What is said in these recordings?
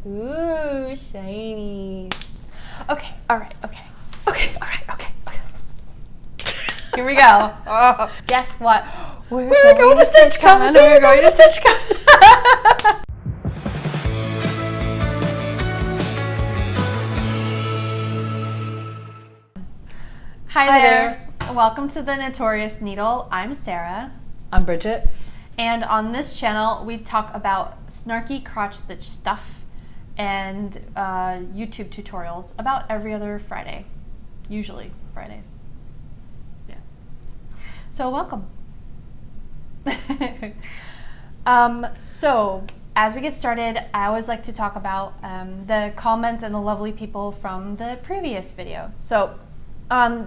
Ooh, shiny. Okay, all right, okay. Okay, all right, okay. Here we go. Oh. Guess what? We're going to StitchCon. We're going to StitchCon. Hi there. Welcome to the Notorious Needle. I'm Sarah. I'm Bridget. And on this channel, we talk about snarky crotch stitch stuff and YouTube tutorials about every other Friday. Usually Fridays. Yeah. So welcome. So as we get started, I always like to talk about the comments and the lovely people from the previous video. So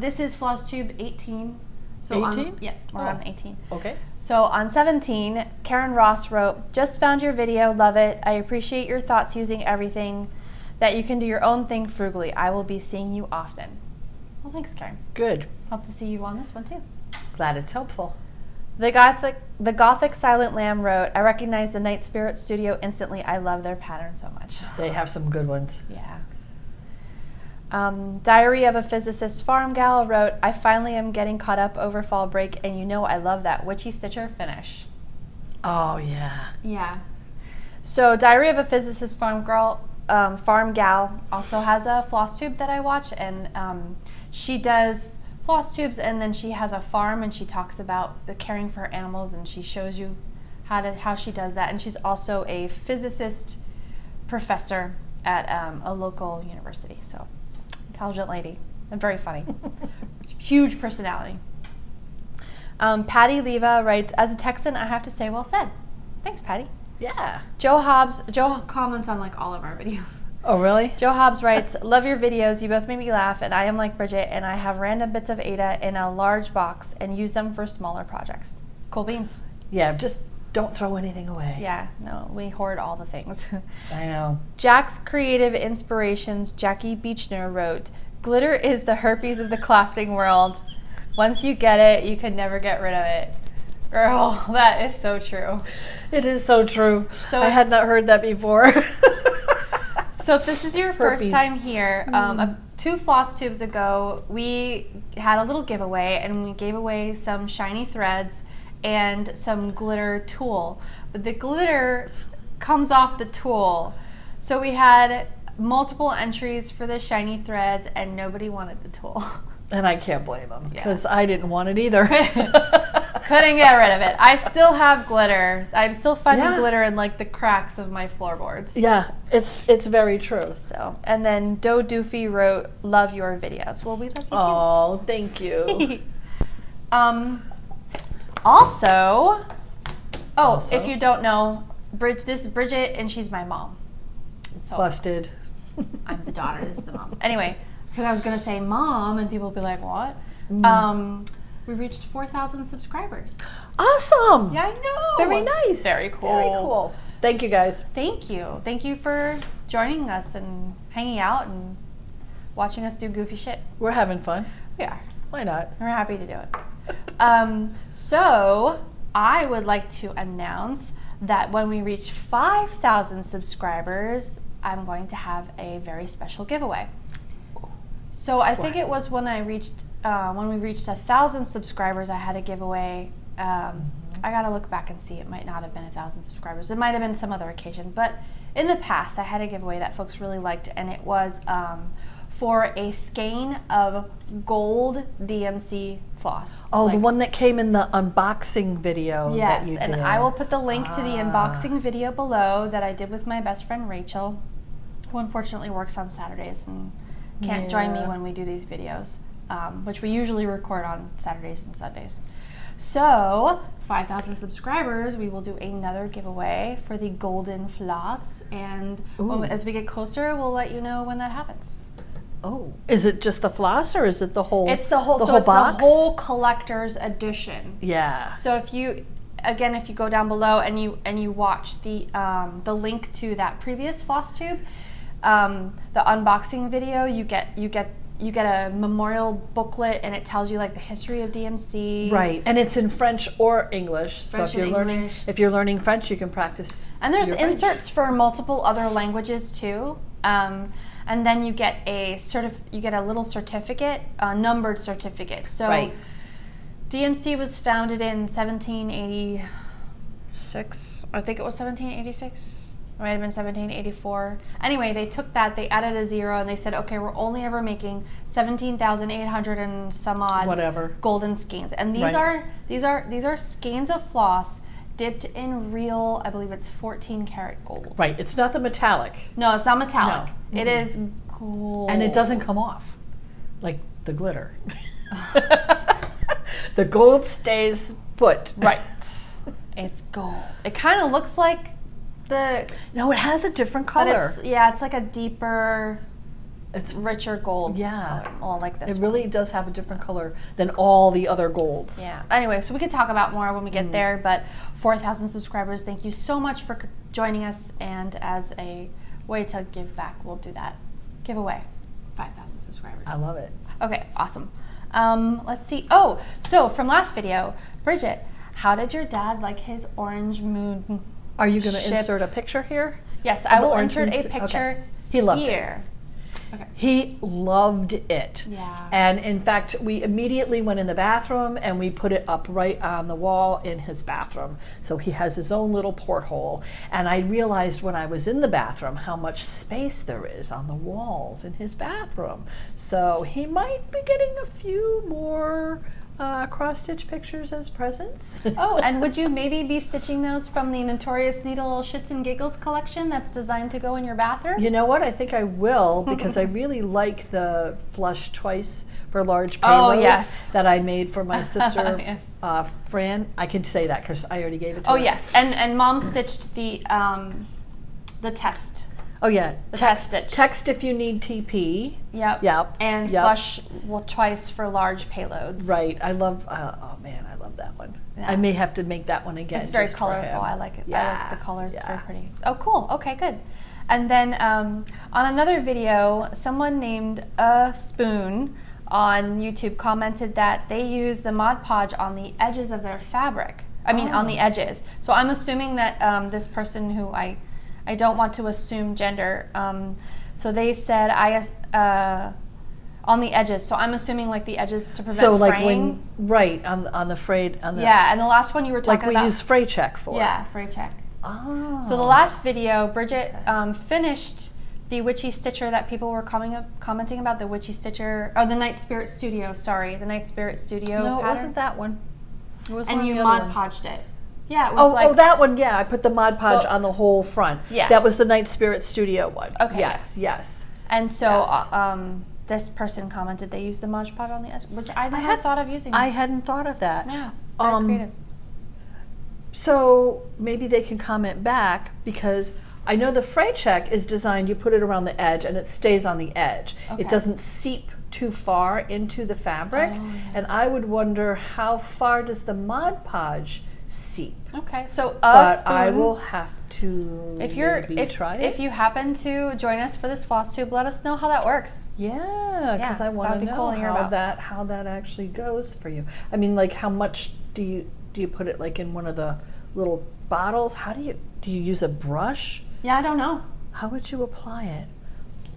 this is Flosstube 18. So 18? Yeah, we're on 18. Okay. So on 17, Karen Ross wrote, "Just found your video, love it. I appreciate your thoughts using everything that you can do your own thing frugally. I will be seeing you often." Well, thanks, Karen. Good. Hope to see you on this one too. Glad it's helpful. The Gothic Silent Lamb wrote, "I recognize the Night Spirit Studio instantly. I love their pattern so much." They have some good ones. Yeah. Diary of a Physicist Farm Gal wrote, "I finally am getting caught up over fall break, and you know I love that witchy stitcher finish." Oh, yeah. Yeah. So Diary of a Physicist Farm Gal also has a floss tube that I watch, and she does floss tubes, and then she has a farm, and she talks about the caring for her animals, and she shows you how she does that. And she's also a physicist professor at a local university. So intelligent lady and very funny. Huge personality. Patty Leva writes, "As a Texan, I have to say well said." Thanks, Patty. Yeah. Joe comments on like all of our videos. Oh, really? Joe Hobbs writes, "Love your videos. You both make me laugh, and I am like Bridget, and I have random bits of Ada in a large box and use them for smaller projects." Cool beans. Yeah, just don't throw anything away. Yeah, no, we hoard all the things. I know. Jack's Creative Inspirations, Jackie Beechner wrote, "Glitter is the herpes of the crafting world. Once you get it, you can never get rid of it." Girl, that is so true. It is so true. So I had not heard that before. So if this is your first Herpes. time here, 2 floss tubes ago, we had a little giveaway, and we gave away some shiny threads and some glitter tulle. But the glitter comes off the tulle. So we had multiple entries for the shiny threads, and nobody wanted the tulle. And I can't blame them, Yeah. because I didn't want it either. Couldn't get rid of it. I still have glitter. I'm still finding Yeah. glitter in like the cracks of my floorboards. Yeah, it's very true. So, and then Doe Doofy wrote, "Love your videos." Well, we love you too. Oh, thank you. Also, Also? if you don't know, this is Bridget, and she's my mom. So Busted. I'm the daughter, this is the mom. Anyway, because I was going to say mom, and people would be like, what? We reached 4,000 subscribers. Awesome. Yeah, I know. Very nice. Very cool. Very cool. Thank you, guys. Thank you. Thank you for joining us and hanging out and watching us do goofy shit. We're having fun. We are. Why not? We're happy to do it. So I would like to announce that when we reach 5,000 subscribers, I'm going to have a very special giveaway. So I think it was when we reached 1,000 subscribers, I had a giveaway. I gotta look back and see. It might not have been 1,000 subscribers. It might have been some other occasion. But in the past, I had a giveaway that folks really liked, and it was for a skein of gold DMC floss. Oh, the one that came in the unboxing video. Yes, that you and did. I will put the link to the unboxing video below that I did with my best friend Rachel, who unfortunately works on Saturdays and can't join me when we do these videos, which we usually record on Saturdays and Sundays. So, 5,000 subscribers, we will do another giveaway for the golden floss, and as we get closer, we'll let you know when that happens. Oh, is it just the floss, or is it the whole? It's the whole. The so whole it's box? the whole collector's edition. Yeah. So if you go down below and you watch the link to that previous floss tube, the unboxing video, you get you get a memorial booklet, and it tells you like the history of DMC. Right, and it's in French or English. French so if you're learning French, you can practice. And there's your inserts for multiple other languages too. And then you get a little certificate, a numbered certificate. So Right. DMC was founded in 1786. I think it was 1786. It might have been 1784. Anyway, they took that, they added a 0, and they said, okay, we're only ever making 17,800 and some odd Whatever. golden skeins. And these Right. are skeins of floss dipped in real, I believe it's 14 karat gold. Right, it's not the metallic. No, it's not metallic. No. It is gold. And it doesn't come off, like the glitter. The gold stays put. Right. It's gold. It kind of looks like the... No, it has a different But color. it's like a deeper, It's richer gold Yeah. color. Well, like this It one. really does have a different color than all the other golds. Yeah. Anyway, so we could talk about more when we get there, but 4,000 subscribers, thank you so much for joining us, and as a way to give back, we'll do that giveaway. 5,000 subscribers. I love it. Okay, awesome. Let's see. Oh, so from last video, Bridget, how did your dad like his orange moon? Are you going to ship? insert a picture here? Yes, Of I the will orange insert a moon? picture Okay. He loved it. here. Okay. He loved it. Yeah. And in fact, we immediately went in the bathroom and we put it up right on the wall in his bathroom. So he has his own little porthole. And I realized when I was in the bathroom how much space there is on the walls in his bathroom. So he might be getting a few more cross-stitch pictures as presents. Oh, and would you maybe be stitching those from the Notorious Needle Shits and Giggles collection that's designed to go in your bathroom? You know what? I think I will, because I really like the flush twice for large payloads yes. that I made for my sister, Yeah. Fran. I can say that because I already gave it to Oh her. yes, and Mom stitched the test. Oh yeah. The test stitch. Text if you need TP. Yep. Yep. And Yep. flush twice for large payloads. Right. I love. Oh man, I love that one. Yeah. I may have to make that one again. It's very just for colorful. him. I like it. I Yeah. like the colors. It's very Yeah. pretty. Oh, cool. Okay, good. And then on another video, someone named A Spoon on YouTube commented that they use the Mod Podge on the edges of their fabric. I mean, on the edges. So I'm assuming that this person who I don't want to assume gender. So they said on the edges. So I'm assuming like the edges to prevent So like fraying. on the frayed on the Yeah, and the last one you were talking like we about. use fray check for. Yeah, fray check. Oh. So the last video, Bridget finished the Witchy Stitcher that people were commenting about, the Witchy Stitcher, or the Night Spirit Studio, sorry, the Night Spirit Studio No, it pattern. wasn't that one. It was one And of you the other Mod ones. Podged it. Yeah, it was Oh, that one, yeah. I put the Mod Podge Well, on the whole front. yeah. That was the Night Spirit Studio one. Okay, Yes, yes. And so Yes. this person commented they used the Mod Podge on the edge, which I never had- thought of using. I hadn't thought of that. Yeah, very creative. So maybe they can comment back, because I know the fray check is designed, you put it around the edge and it stays on the edge. Okay. It doesn't seep too far into the fabric. Oh, yeah. And I would wonder how far does the Mod Podge seep? Okay, so But I will have to try it. if you happen to join us for this floss tube, let us know how that works. Yeah, because Yeah, I want that'd to be know cool to hear about. how that actually goes for you. I mean, like, how much do you put it like in one of the little bottles? How do you use a brush? Yeah, I don't know. How would you apply it?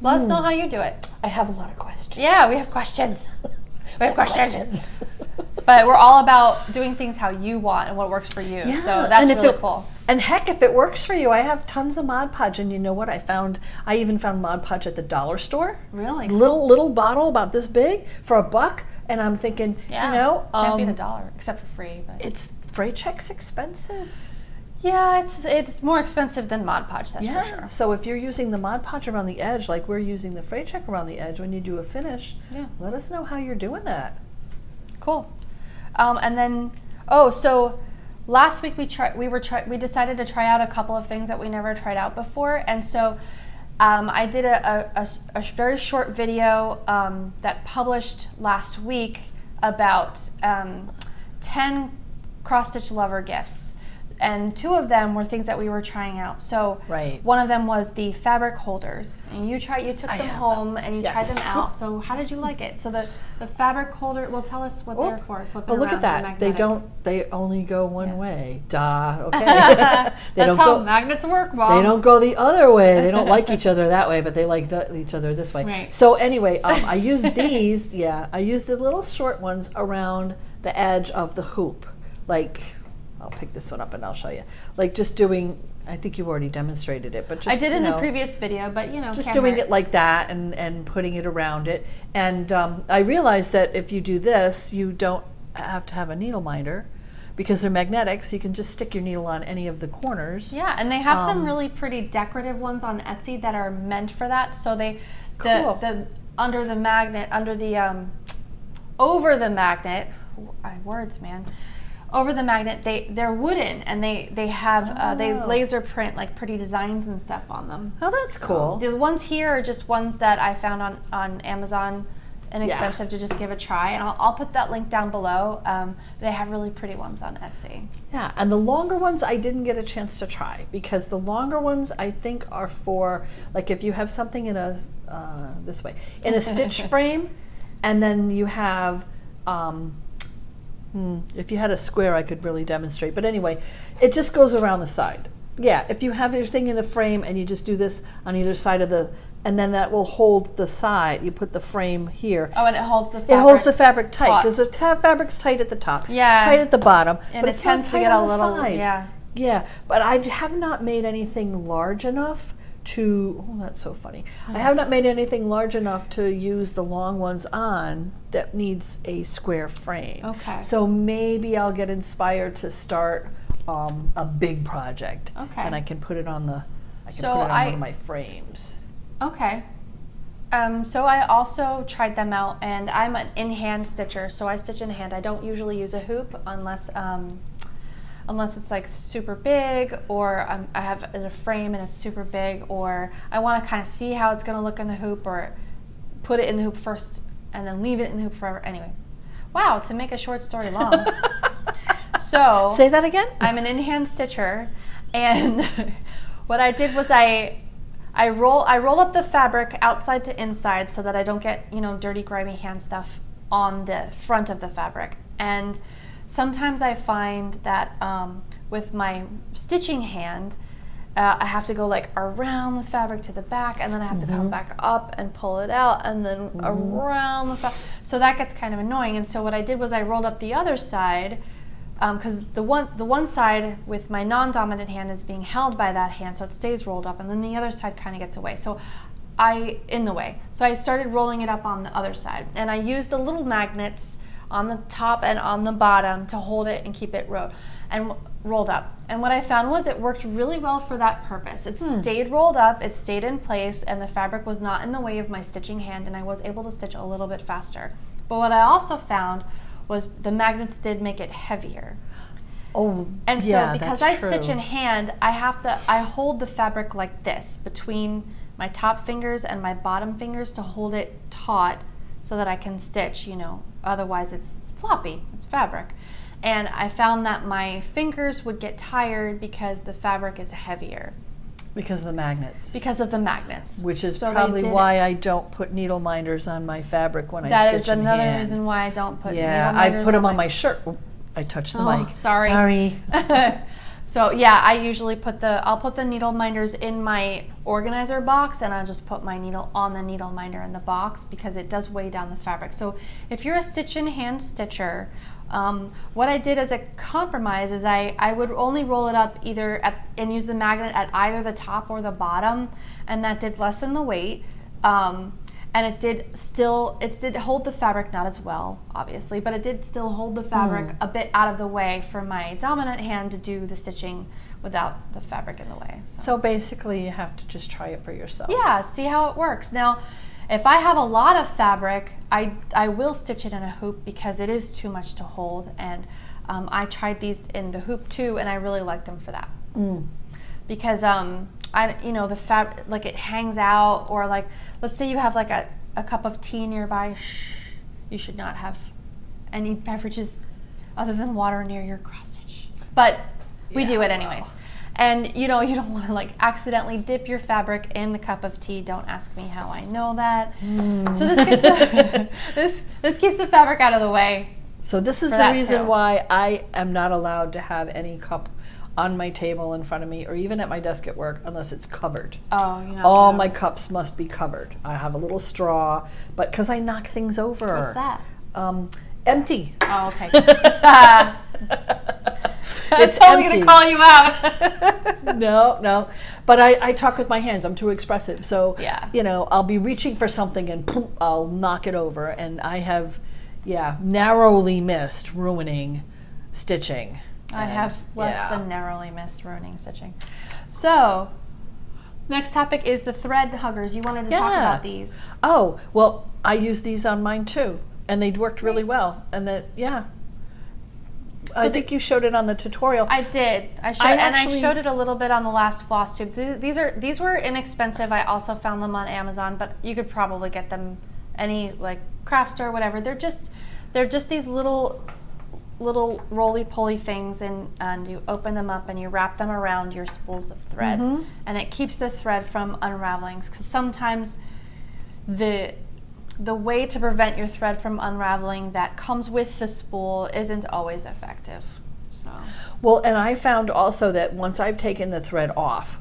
Let us know how you do it. I have a lot of questions. Yeah, we have questions. We have questions. But we're all about doing things how you want and what works for you. Yeah, So that's and if really cool. And heck, if it works for you, I have tons of Mod Podge, and you know what? I even found Mod Podge at the dollar store. Really? Little bottle about this big for $1, and I'm thinking, Yeah. you know, Can't be the dollar, except for free. But it's freight check's expensive. yeah, it's more expensive than Mod Podge, that's Yeah. for sure. So if you're using the Mod Podge around the edge, like we're using the freight check around the edge when you do a finish, Yeah. let us know how you're doing that. Cool. And then, so last week we decided to try out a couple of things that we never tried out before, and so I did a very short video that published last week about 10 cross-stitch lover gifts. and two of them were things that we were trying out. So Right. one of them was the fabric holders, and you took I some have home them. and you Yes. tried them out. So how did you like it? So the fabric holder, well, tell us what they're for. Flip it Well, look around, at they're that. They magnetic. they only go one Yeah. way. Duh. Okay. That's how magnets work, Mom. They don't go the other way. They don't like each other that way, but they like each other this way. Right. So anyway, I used these. Yeah, I used the little short ones around the edge of the hoop. Like, I'll pick this one up and I'll show you. Like just doing. I think you already demonstrated it, but just I did in the previous video, but just can't doing hurt. it like that and putting it around it. And I realized that if you do this, you don't have to have a needle minder because they're magnetic, so you can just stick your needle on any of the corners. Yeah, and they have some really pretty decorative ones on Etsy that are meant for that. So Cool. the under the magnet, over the magnet, words, man. Over the magnet, they're wooden, and they have they laser print like pretty designs and stuff on them. Oh, that's cool. The ones here are just ones that I found on Amazon, inexpensive to just give a try, and I'll put that link down below. They have really pretty ones on Etsy. Yeah, and the longer ones I didn't get a chance to try because the longer ones I think are for like if you have something in a this way in a stitch frame, and then you have. If you had a square, I could really demonstrate. But anyway, it just goes around the side. Yeah, if you have your thing in a frame and you just do this on either side of the, and then that will hold the side. You put the frame here. Oh, and it holds the fabric. It holds the fabric tight taut. because the fabric's tight at the top. Yeah. It's tight at the bottom. And but it it's tends not to tight get a on the little, sides. yeah. Yeah, but I have not made anything large enough to, oh, that's so funny. I have not made anything large enough to use the long ones on that needs a square frame. Okay. So maybe I'll get inspired to start a big project. Okay. And I can put it on one of my frames. Okay. So I also tried them out, and I'm an in-hand stitcher, so I stitch in hand. I don't usually use a hoop unless it's like super big, or I have it in a frame and it's super big, or I want to kind of see how it's going to look in the hoop, or put it in the hoop first and then leave it in the hoop forever. Anyway, wow, to make a short story long. So say that again. I'm an in-hand stitcher, and what I did was I roll up the fabric outside to inside so that I don't get dirty, grimy hand stuff on the front of the fabric. And sometimes I find that with my stitching hand, I have to go like around the fabric to the back, and then I have to come back up and pull it out, and then around the fabric. So that gets kind of annoying. And so what I did was I rolled up the other side, because the one side with my non-dominant hand is being held by that hand, so it stays rolled up, and then the other side kind of gets away. So I started rolling it up on the other side, and I used the little magnets on the top and on the bottom to hold it and keep it rolled up. And what I found was it worked really well for that purpose. It stayed rolled up, it stayed in place, and the fabric was not in the way of my stitching hand, and I was able to stitch a little bit faster. But what I also found was the magnets did make it heavier. Oh, and so yeah, because that's I stitch true. in hand, I hold the fabric like this between my top fingers and my bottom fingers to hold it taut so that I can stitch, otherwise it's floppy, it's fabric. And I found that my fingers would get tired because the fabric is heavier. Because of the magnets. Because of the magnets. Which is So probably why I don't put needle minders on my fabric when I stitch in hand. That is another reason why I don't put needle I minders put them on my shirt. Oh, I touched the mic. Sorry. So yeah, I usually I'll put the needle minders in my organizer box, and I'll just put my needle on the needle minder in the box because it does weigh down the fabric. So if you're a stitch in hand stitcher, what I did as a compromise is I would only roll it up and use the magnet at either the top or the bottom, and that did lessen the weight. And it did hold the fabric, not as well, obviously, but it did still hold the fabric a bit out of the way for my dominant hand to do the stitching without the fabric in the way. So basically you have to just try it for yourself. Yeah, see how it works. Now, if I have a lot of fabric, I will stitch it in a hoop because it is too much to hold, and I tried these in the hoop too, and I really liked them for that. Because the fabric, like, it hangs out, or like, let's say you have like a cup of tea nearby. You should not have any beverages other than water near your cross stitch. But We do it anyways. And you know, you don't want to like accidentally dip your fabric in the cup of tea. Don't ask me how I know that. So this gets the, this keeps the fabric out of the way. So this is the reason why I am not allowed to have any cup on my table in front of me or even at my desk at work unless it's covered. Oh, you know. All my cups must be covered. I have a little straw, but because I knock things over. What's that? Empty. Oh, okay. It's totally going to call you out. No. But I talk with my hands. I'm too expressive. So, yeah. you know, I'll be reaching for something and poof, I'll knock it over. And I have, narrowly missed ruining stitching. I have less than narrowly missed ruining stitching. So, next topic is the thread huggers. You wanted to talk about these. Oh, well, I use these on mine too. And they worked really well. And I think you showed it on the tutorial. I did. I showed it a little bit on the last Flosstubes. These were inexpensive. I also found them on Amazon, but you could probably get them any like craft store or whatever. They're just these little roly-poly things, and you open them up and you wrap them around your spools of thread, and it keeps the thread from unraveling. Because sometimes the way to prevent your thread from unraveling that comes with the spool isn't always effective. So. Well, and I found also that once I've taken the thread off,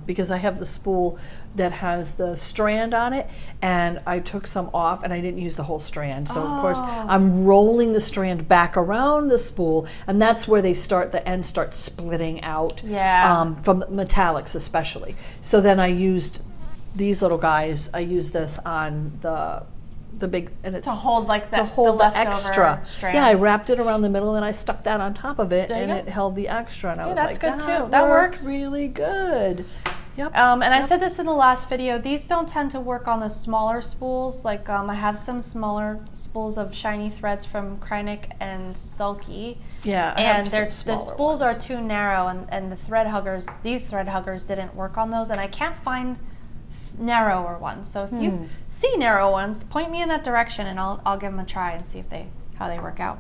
because I have the spool that has the strand on it, and I took some off and I didn't use the whole strand. So of course I'm rolling the strand back around the spool, and that's where the ends start splitting out. From metallics especially. So then I used these little guys. I use this on the big, and it's to hold like the leftover extra strand. Yeah, I wrapped it around the middle and I stuck that on top of it, and it held the extra. And I was that's like, good too. That works really good. Yep. I said this in the last video. These don't tend to work on the smaller spools. Like I have some smaller spools of shiny threads from Kreinik and Sulky. Yeah, and the spools are too narrow, and the thread huggers. These thread huggers didn't work on those, and I can't find narrower ones. So if you see narrow ones, point me in that direction, and I'll give them a try and see how they work out.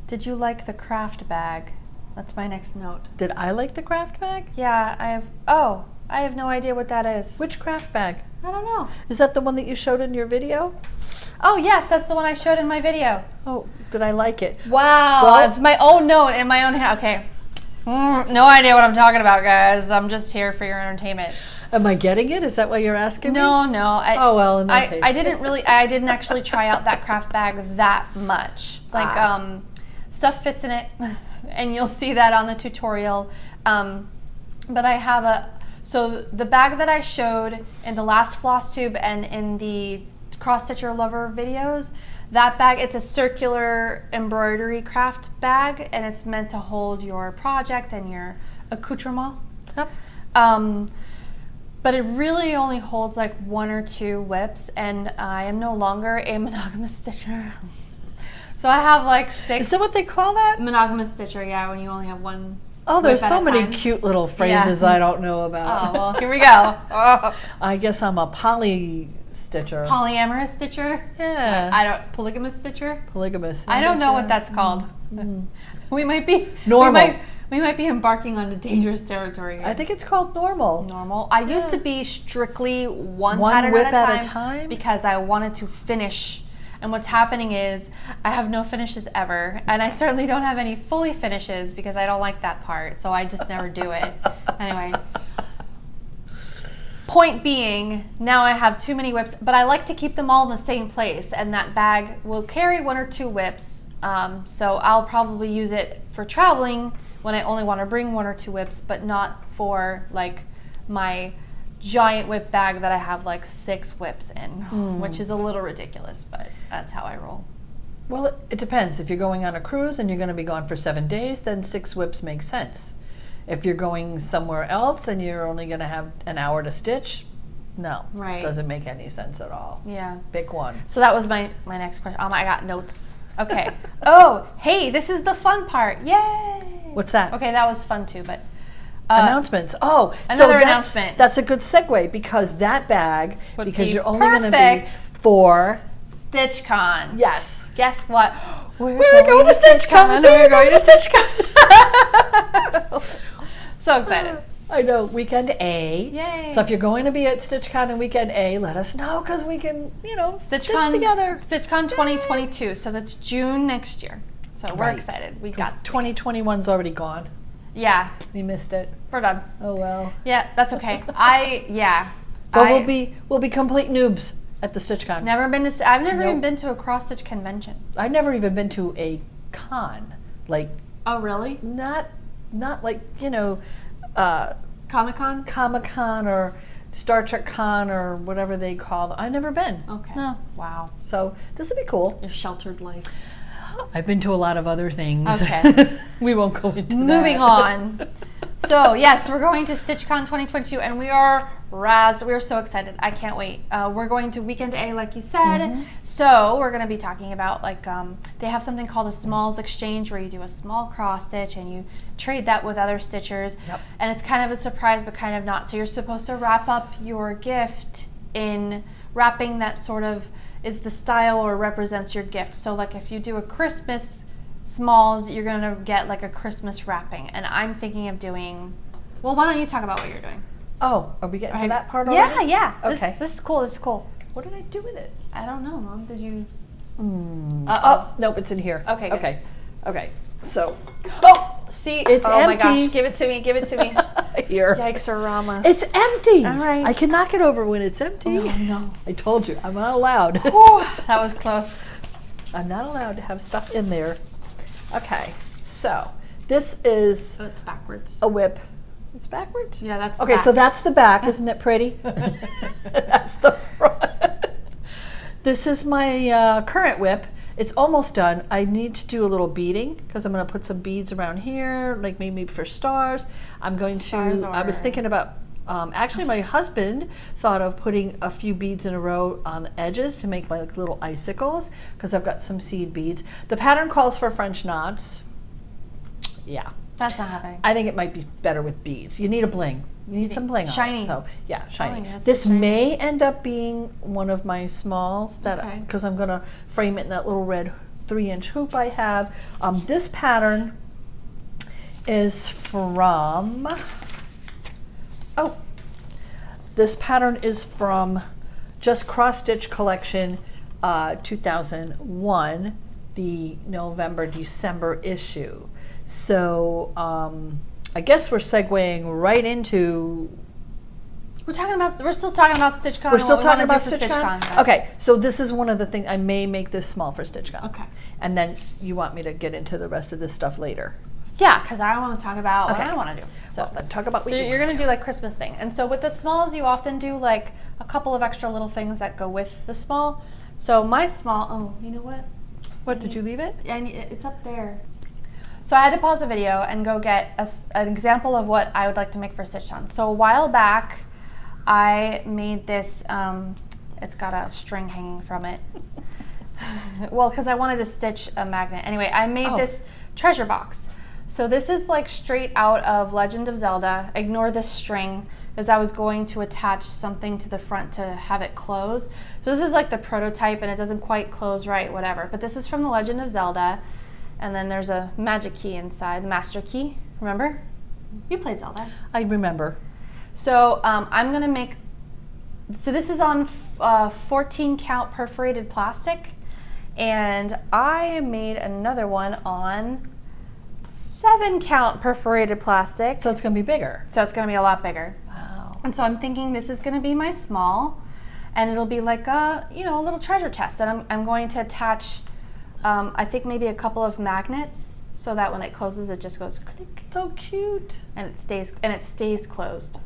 Did you like the craft bag? That's my next note. Did I like the craft bag? Yeah, I have no idea what that is. Which craft bag? I don't know. Is that the one that you showed in your video? Oh yes, that's the one I showed in my video. Oh, did I like it? Wow, well, it's my own note in my own hand. Okay. No idea what I'm talking about, guys. I'm just here for your entertainment. Am I getting it? Is that what you're asking me? No. Oh well, in that case. I didn't actually try out that craft bag that much. Like stuff fits in it, and you'll see that on the tutorial. But I have so the bag that I showed in the last Flosstube and in the Cross Stitcher Lover videos, that bag, it's a circular embroidery craft bag, and it's meant to hold your project and your accoutrement. Yep. But it really only holds like 1 or 2 whips, and I am no longer a monogamous stitcher. So I have like 6. Is that what they call that? Monogamous stitcher, yeah, when you only have 1. Oh, there's so many cute little phrases I don't know about. Oh, well, here we go. I guess I'm a poly stitcher. Polyamorous stitcher? Yeah. Polygamous stitcher? Polygamous. I don't know what that's called. We might be normal. We might be embarking on dangerous territory here. I think it's called normal. Normal. I used to be strictly one pattern whip at a time because I wanted to finish. And what's happening is I have no finishes ever, and I certainly don't have any fully finishes because I don't like that part, so I just never do it. Anyway, point being, now I have too many whips, but I like to keep them all in the same place, and that bag will carry 1 or 2 whips, so I'll probably use it for traveling when I only want to bring 1 or 2 whips, but not for like my giant whip bag that I have like 6 whips in, which is a little ridiculous, but that's how I roll. Well, it depends. If you're going on a cruise and you're going to be gone for 7 days, then 6 whips makes sense. If you're going somewhere else and you're only going to have an hour to stitch, no, doesn't make any sense at all. Yeah. Pick one. So that was my next question. I got notes. Okay. Oh, hey, this is the fun part. Yay! What's that? Okay, that was fun too, but announcements. Oh, another announcement. That's a good segue because that bag, Would because be you're only going to be perfect for StitchCon. Yes, Guess what? We're going to StitchCon. We're going to StitchCon. So excited. I know, weekend A. Yay. So if you're going to be at StitchCon and weekend A, let us know because we can, stitch together. StitchCon 2022. So that's June next year. So we're Right. excited. We got 2021's already gone. Yeah, We missed it. we're done. Oh well. Yeah, that's okay. But we'll be complete noobs at the StitchCon. I've never Nope. even been to a cross stitch convention. I've never even been to a con. Like Oh, really? not like, Comic-Con? Comic-Con or Star Trek Con or whatever they call them. I've never been. Okay. No. Wow. So this would be cool. Your sheltered life. I've been to a lot of other things. Okay. We won't go into Moving that. on. So, yes, we're going to StitchCon 2022, and we are razzed. We are so excited. I can't wait. We're going to Weekend A, like you said. Mm-hmm. So, we're going to be talking about, they have something called a smalls exchange where you do a small cross stitch and you trade that with other stitchers. Yep. And it's kind of a surprise, but kind of not. So, you're supposed to wrap up your gift in wrapping that sort of is the style or represents your gift. So, like if you do a Christmas smalls, you're gonna get like a Christmas wrapping, and I'm thinking of doing. Well, why don't you talk about what you're doing? Oh, are we getting to that part Yeah, already? yeah. Okay. This is cool. This is cool. What did I do with it? I don't know, Mom. Did you? Oh, nope, it's in here. Okay, good. Okay. So, Oh, see, It's oh my empty. gosh, give it to me. Give it to me. here. Yikes-a-rama. It's empty. All right. I can knock it over when it's empty. Oh, no. I told you, I'm not allowed. Whew, that was close. I'm not allowed to have stuff in there. Okay, so this is Oh, it's backwards. a whip. It's backwards? Yeah, that's the Okay, back. so that's the back. Isn't it pretty? That's the front. This is my current whip. It's almost done. I need to do a little beading because I'm going to put some beads around here, like maybe for stars. I'm going Stars to, I was or- thinking about, actually my husband thought of putting a few beads in a row on the edges to make like little icicles because I've got some seed beads. The pattern calls for French knots. Yeah. That's not happening. I think it might be better with beads. You need a bling. You need some bling Shiny. on it. So yeah, shiny. that's This the shiny. may end up being one of my smalls that Okay. because I'm gonna frame it in that little red 3-inch hoop I have. This pattern is from this pattern is from Just Cross Stitch Collection 2001, the November-December issue. So I guess we're segueing right into. We're still talking about StitchCon. We're still and what we talking wanna about do for StitchCon. but- Okay, so this is one of the things I may make this small for StitchCon. Okay. And then you want me to get into the rest of this stuff later. Yeah, because I want to talk about what Okay. I want to do. So, Then talk about what so you you're wanna going to do like Christmas thing. And so with the smalls, you often do like a couple of extra little things that go with the small. So my small, oh, you know what? What, did you leave it? And it's up there. So I had to pause the video and go get an example of what I would like to make for Stitch On. So a while back, I made this, it's got a string hanging from it. Well, because I wanted to stitch a magnet. Anyway, I made this treasure box. So this is like straight out of Legend of Zelda. Ignore this string because I was going to attach something to the front to have it close. So this is like the prototype and it doesn't quite close right, whatever. But this is from the Legend of Zelda. And then there's a magic key inside, the master key. Remember? You played Zelda. I remember. So I'm gonna make, so this is on 14 count perforated plastic. And I made another one on 7 count perforated plastic. So it's going to be bigger. So it's gonna be a lot bigger. Wow. And so I'm thinking this is gonna be my small and it'll be like a, a little treasure chest. And I'm going to attach, I think maybe a couple of magnets so that when it closes, it just goes click So cute. and it stays closed.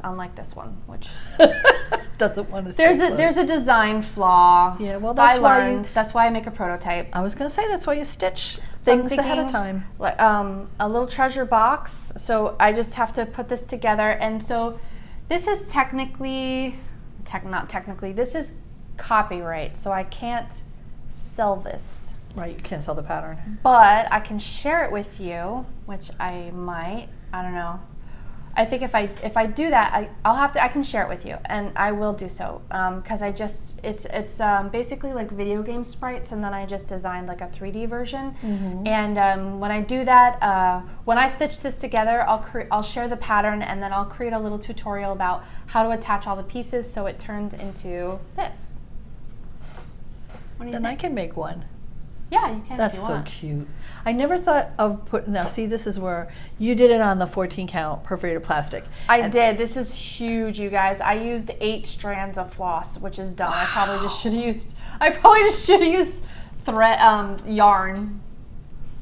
Unlike this one, which Doesn't want to there's a design flaw. Yeah, well, that's I why learned. That's why I make a prototype. I was going to say that's why you stitch So I'm things ahead of thinking, time. Like a little treasure box. So I just have to put this together, and so this is not technically. This is copyright, so I can't sell this. Right, you can't sell the pattern. But I can share it with you, which I might. I don't know. I think if I do that, I can share it with you, and I will do so, because it's basically like video game sprites, and then I just designed like a 3D version. And when I do that, when I stitch this together, I'll share the pattern, and then I'll create a little tutorial about how to attach all the pieces so it turns into this. What do you think? I can make one. Yeah, you can. That's if you so want. cute. I never thought of putting, now see, this is where you did it on the 14 count perforated plastic. I did. This is huge, you guys. I used 8 strands of floss, which is dumb. Wow. I probably just should have used thread, yarn.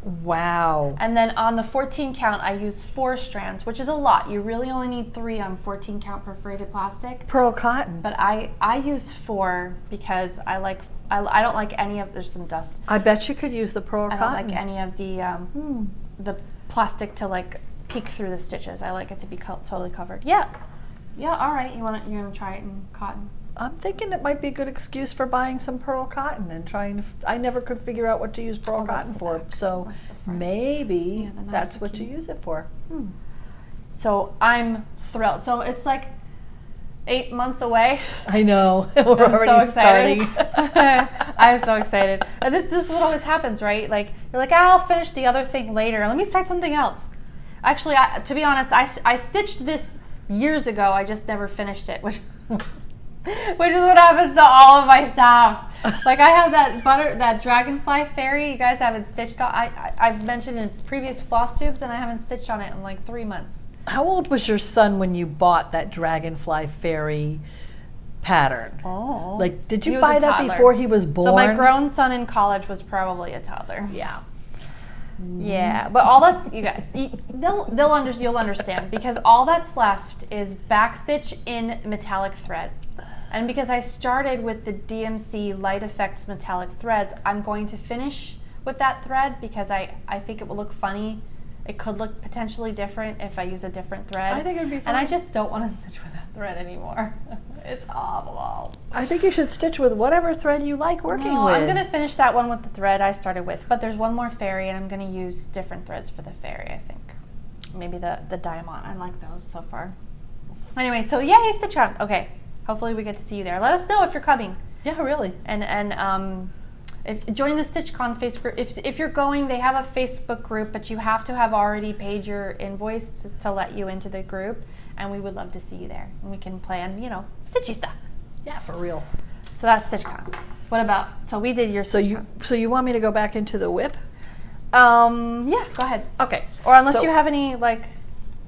Wow. And then on the 14 count, I used 4 strands, which is a lot. You really only need 3 on 14 count perforated plastic. Pearl cotton. But I use 4 because I don't like any of, there's some dust. I bet you could use the pearl cotton. I don't like any of the plastic to like peek through the stitches. I like it to be totally covered. Yeah, all right. You're gonna try it in cotton? I'm thinking it might be a good excuse for buying some pearl cotton and trying to, I never could figure out what to use pearl cotton for. So maybe that's what you use it for. So I'm thrilled. So it's like 8 months away. I know. We're already starting. I'm so excited. This is what always happens, right? Like you're like, I'll finish the other thing later. Let me start something else. Actually, to be honest, I stitched this years ago. I just never finished it, which is what happens to all of my stuff. Like I have that dragonfly fairy. You guys haven't stitched on. I've mentioned in previous Flosstubes, and I haven't stitched on it in like 3 months. How old was your son when you bought that dragonfly fairy pattern? Oh. Like, did you buy that before he was born? So my grown son in college was probably a toddler. Yeah. Yeah, but all that's, you guys, you'll understand, because all that's left is backstitch in metallic thread. And because I started with the DMC Light Effects metallic threads, I'm going to finish with that thread because I think it will look funny. It could look potentially different if I use a different thread. I think it would be fun. And I just don't want to stitch with that thread anymore. It's awful. I think you should stitch with whatever thread you like working with. I'm going to finish that one with the thread I started with, but there's one more fairy, and I'm going to use different threads for the fairy, I think. Maybe the diamond. I like those so far. Anyway, so yay, stitch on. Okay, hopefully we get to see you there. Let us know if you're coming. Yeah, really. And join the StitchCon Facebook. If you're going, they have a Facebook group, but you have to have already paid your invoice to let you into the group. And we would love to see you there. And we can plan, stitchy stuff. Yeah, for real. So that's StitchCon. What about? So we did your. So you want me to go back into the whip? Yeah, go ahead. Okay. Or unless you have any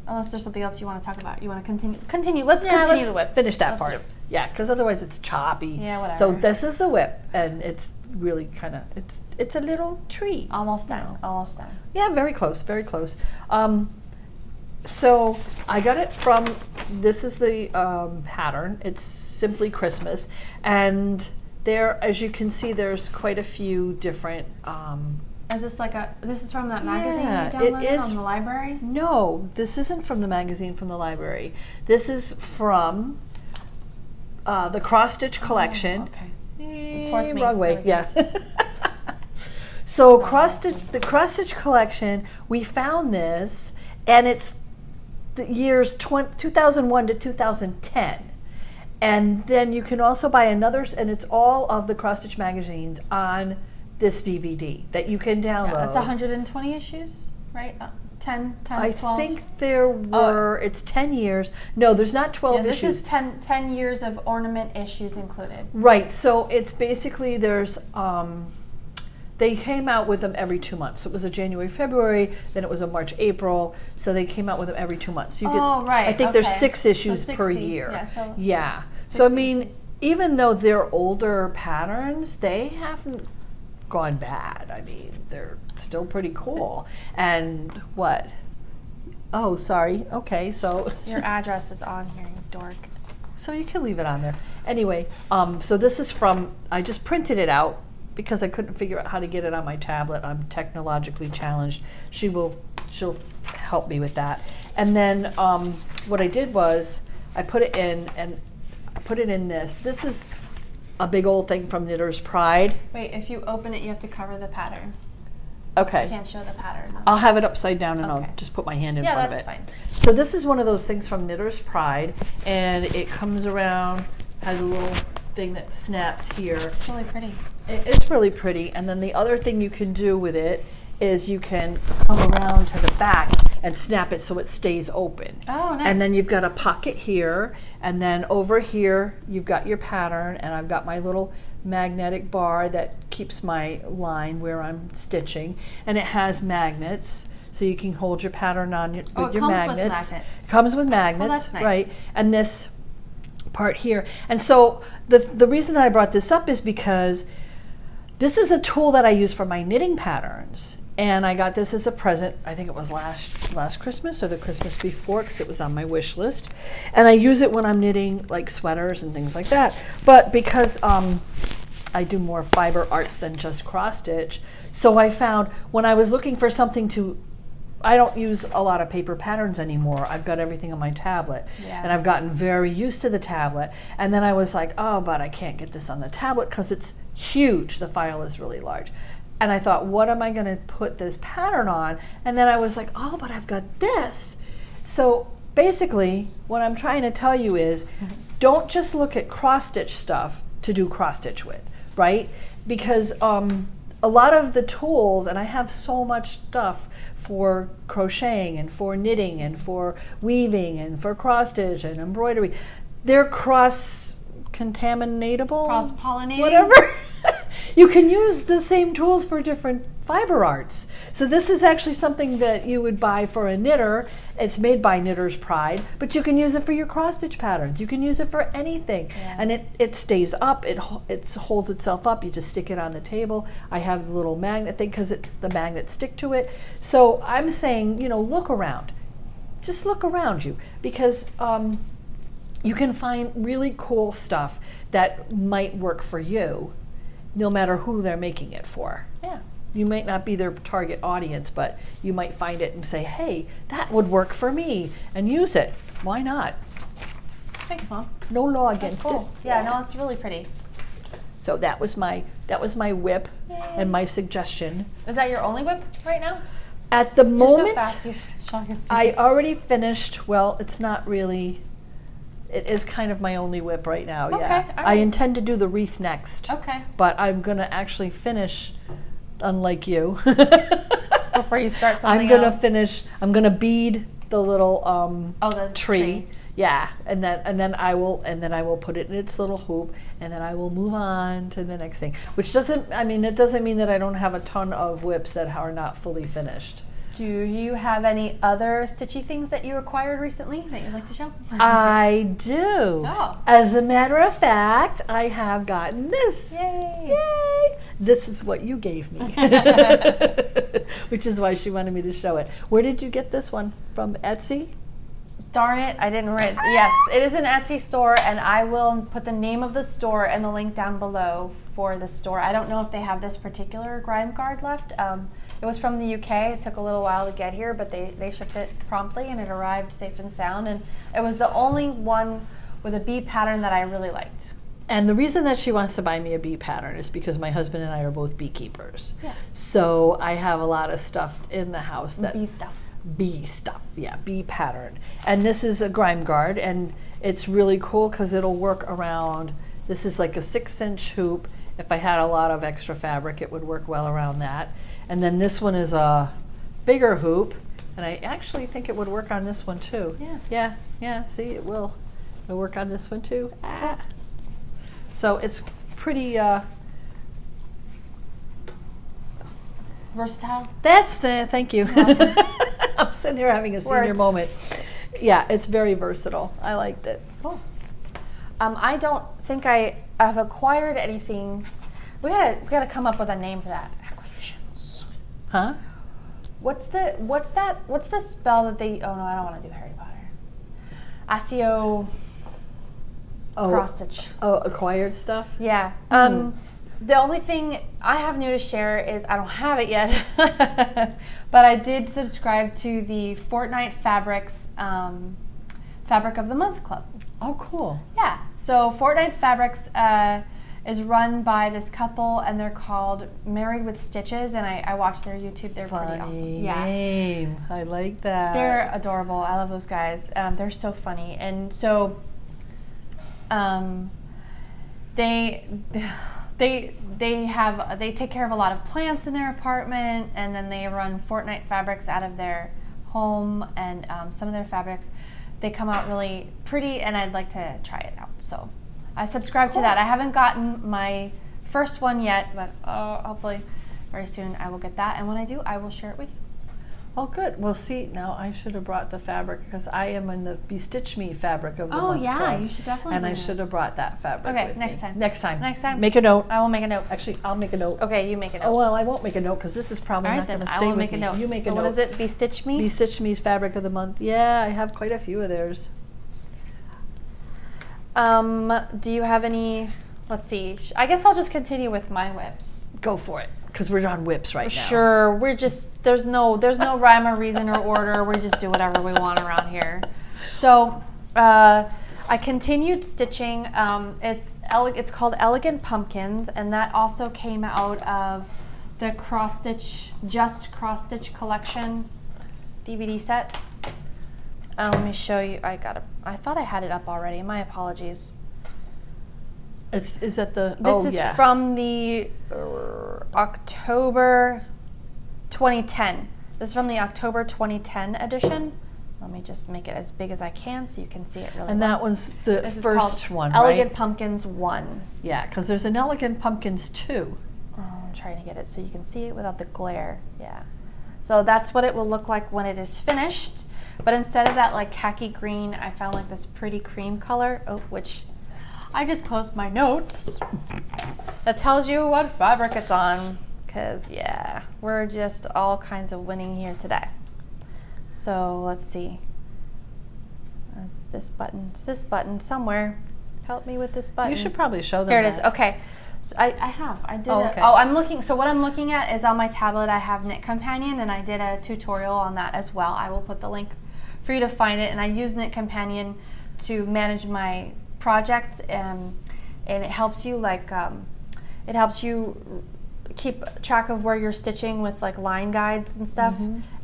unless there's something else you want to talk about, you want to continue. Let's continue the whip. Finish that part. Yeah, because otherwise it's choppy. Yeah, whatever. So this is the whip, and it's really kind of it's a little treat. Almost done. Almost done. Yeah, very close. Very close. So I got it from. This is the pattern. It's Simply Christmas, and there, as you can see, there's quite a few different. Is this this is from that magazine Yeah, you downloaded it is from the library? No, this isn't from the magazine from the library. This is from the cross-stitch collection. Oh, okay. Towards me. Wrong way, yeah. So the cross-stitch collection, we found this, and it's the years 2001 to 2010. And then you can also buy another, and it's all of the cross-stitch magazines on this DVD that you can download. Yeah, that's 120 issues, right? 10 times 12? I think there were, it's 10 years. No, there's not 12 issues. This is 10 years of ornament issues included. Right, so it's basically there's, they came out with them every 2 months. So it was a January, February, then it was a March, April. So they came out with them every 2 months. You right. I think there's 6 issues per year. Yeah. So I mean, even though they're older patterns, they haven't gone bad. I mean, they're still pretty cool. And what? Oh, sorry. Okay, so your address is on here, you dork. So you can leave it on there. Anyway, so this is from, I just printed it out because I couldn't figure out how to get it on my tablet. I'm technologically challenged. She'll help me with that. And then what I did was I put it in, and I put it in this. This is a big old thing from Knitter's Pride. Wait, if you open it, you have to cover the pattern. Okay. You can't show the pattern. I'll have it upside down and Okay. I'll just put my hand in Yeah, front of that's it. fine. So this is one of those things from Knitter's Pride, and it comes around, has a little thing that snaps here. It's really pretty. It's really pretty. And then the other thing you can do with it is you can come around to the back and snap it so it stays open. Oh, nice. And then you've got a pocket here, and then over here you've got your pattern, and I've got my little magnetic bar that keeps my line where I'm stitching, and it has magnets. So you can hold your pattern on with your magnets. Comes with magnets, that's nice. right? And this part here. And so the reason that I brought this up is because this is a tool that I use for my knitting patterns. And I got this as a present, I think it was last Christmas or the Christmas before, because it was on my wish list. And I use it when I'm knitting like sweaters and things like that. But because I do more fiber arts than just cross stitch, so I found when I was looking for something to, I don't use a lot of paper patterns anymore. I've got everything on my tablet. Yeah. And I've gotten very used to the tablet. And then I was like, oh, but I can't get this on the tablet because it's huge. The file is really large. And I thought, what am I going to put this pattern on? And then I was like, oh, but I've got this. So basically, what I'm trying to tell you is, don't just look at cross-stitch stuff to do cross-stitch with, right? Because a lot of the tools, and I have so much stuff for crocheting and for knitting and for weaving and for cross-stitch and embroidery, they're cross-contaminatable? Cross-pollinating? Whatever. You can use the same tools for different fiber arts. So this is actually something that you would buy for a knitter. It's made by Knitter's Pride, but you can use it for your cross-stitch patterns. You can use it for anything. Yeah. And it stays up, it holds itself up. You just stick it on the table. I have the little magnet thing because the magnets stick to it. So I'm saying, you know, look around. Just look around you, because you can find really cool stuff that might work for you, no matter who they're making it for. Yeah. You might not be their target audience, but you might find it and say, hey, that would work for me, and use it. Why not? Thanks, Mom. No law against cool. it. Yeah, no, it's really pretty. So that was my whip. Yay. And my suggestion. Is that your only whip right now? At the moment, so fast, you've shot your face. I already finished. Well, it's not really. It is kind of my only whip right now. Okay, Yeah. all right. I intend to do the wreath next. Okay. But I'm gonna actually finish, unlike you. Before you start something I'm gonna else. finish. I'm gonna bead the little the tree. Yeah, and then I will put it in its little hoop, and then I will move on to the next thing. Which doesn't. I mean, it doesn't mean that I don't have a ton of whips that are not fully finished. Do you have any other stitchy things that you acquired recently that you'd like to show? I do. Oh. As a matter of fact, I have gotten this. Yay! Yay! This is what you gave me. Which is why she wanted me to show it. Where did you get this one? From Etsy? Darn it, I didn't write. Yes, it is an Etsy store, and I will put the name of the store and the link down below for the store. I don't know if they have this particular grime guard left. It was from the UK. It took a little while to get here, but they shipped it promptly, and it arrived safe and sound. And it was the only one with a bead pattern that I really liked. And the reason that she wants to buy me a bee pattern is because my husband and I are both beekeepers. Yeah. So I have a lot of stuff in the house that's bee stuff. Bee stuff, yeah, bee pattern. And this is a grime guard, and it's really cool because it'll work around. This is like a 6-inch hoop. If I had a lot of extra fabric, it would work well around that. And then this one is a bigger hoop, and I actually think it would work on this one too. Yeah, see, it will. It'll work on this one too. Ah. So it's pretty Versatile? That's the, thank you. I'm sitting here having a senior moment. Yeah, it's very versatile. I liked it. Cool. I don't think I have acquired anything. We gotta come up with a name for that. Acquisitions. Huh? What's the spell that they? Oh no, I don't want to do Harry Potter. ASIO. Cross stitch. Oh, acquired stuff? Yeah. The only thing I have new to share is I don't have it yet, but I did subscribe to the Fortnite Fabrics Fabric of the Month Club. Oh, cool. Yeah. So Fortnite Fabrics is run by this couple, and they're called Married with Stitches, and I watch their YouTube. They're pretty awesome. Yeah, name. I like that. they're adorable. I love those guys. They're so funny, and so they take care of a lot of plants in their apartment, and then they run Fortnite fabrics out of their home, and some of their fabrics, they come out really pretty, and I'd like to try it out. So I subscribe to that. I haven't gotten my first one yet, but hopefully very soon I will get that. And when I do, I will share it with you. Oh, good. Well, see, now I should have brought the fabric because I am in the Bestitch Me fabric of the month. Oh, yeah, club, you should definitely. and I should have brought that fabric. Okay, with next me. time. Next time. Next time. Make a note. I will make a note. Actually, I'll make a note. Okay, you make a note. Oh, well, I won't make a note because this is probably All right, not going then to I stay will with make a me. note. You make so a note. what is it? Bestitch Me? Bestitch Me's fabric of the month. Yeah, I have quite a few of theirs. Do you have any? Let's see. I guess I'll just continue with my whips. Go for it, because we're on whips right now. Sure, we're just there's no rhyme or reason or order. We just do whatever we want around here. So I continued stitching. It's called Elegant Pumpkins, and that also came out of the cross stitch collection DVD set. Let me show you. I thought I had it up already. My apologies. Is that the? This is from the October 2010. This is from the October 2010 edition. Let me just make it as big as I can so you can see it really And well. that was the This is first called one, Elegant right? Pumpkins 1. Yeah, because there's an Elegant Pumpkins 2. Oh, I'm trying to get it so you can see it without the glare. Yeah. So that's what it will look like when it is finished. But instead of that like khaki green, I found like this pretty cream color, which I just closed my notes. That tells you what fabric it's on. Because, yeah, we're just all kinds of winning here today. So let's see. It's this button. It's this button somewhere. Help me with this button. You should probably show them. Here it is. that. Okay. So I did okay. I'm looking. So what I'm looking at is on my tablet. I have Knit Companion, and I did a tutorial on that as well. I will put the link for you to find it. And I use Knit Companion to manage my project, and it helps you keep track of where you're stitching with like line guides and stuff,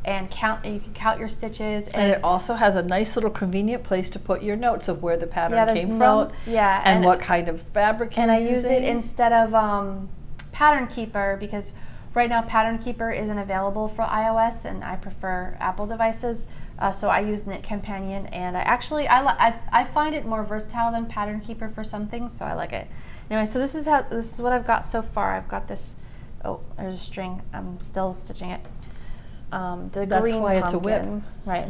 and you can count your stitches, and it also has a nice little convenient place to put your notes of where the pattern came notes, from, and what kind of fabric you're and I using. use it instead of Pattern Keeper, because right now Pattern Keeper isn't available for iOS, and I prefer Apple devices. So I use Knit Companion, and I find it more versatile than Pattern Keeper for some things, so I like it. Anyway, so this is what I've got so far. I've got this. Oh, there's a string. I'm still stitching it. The That's green why pumpkin, it's a whip. right?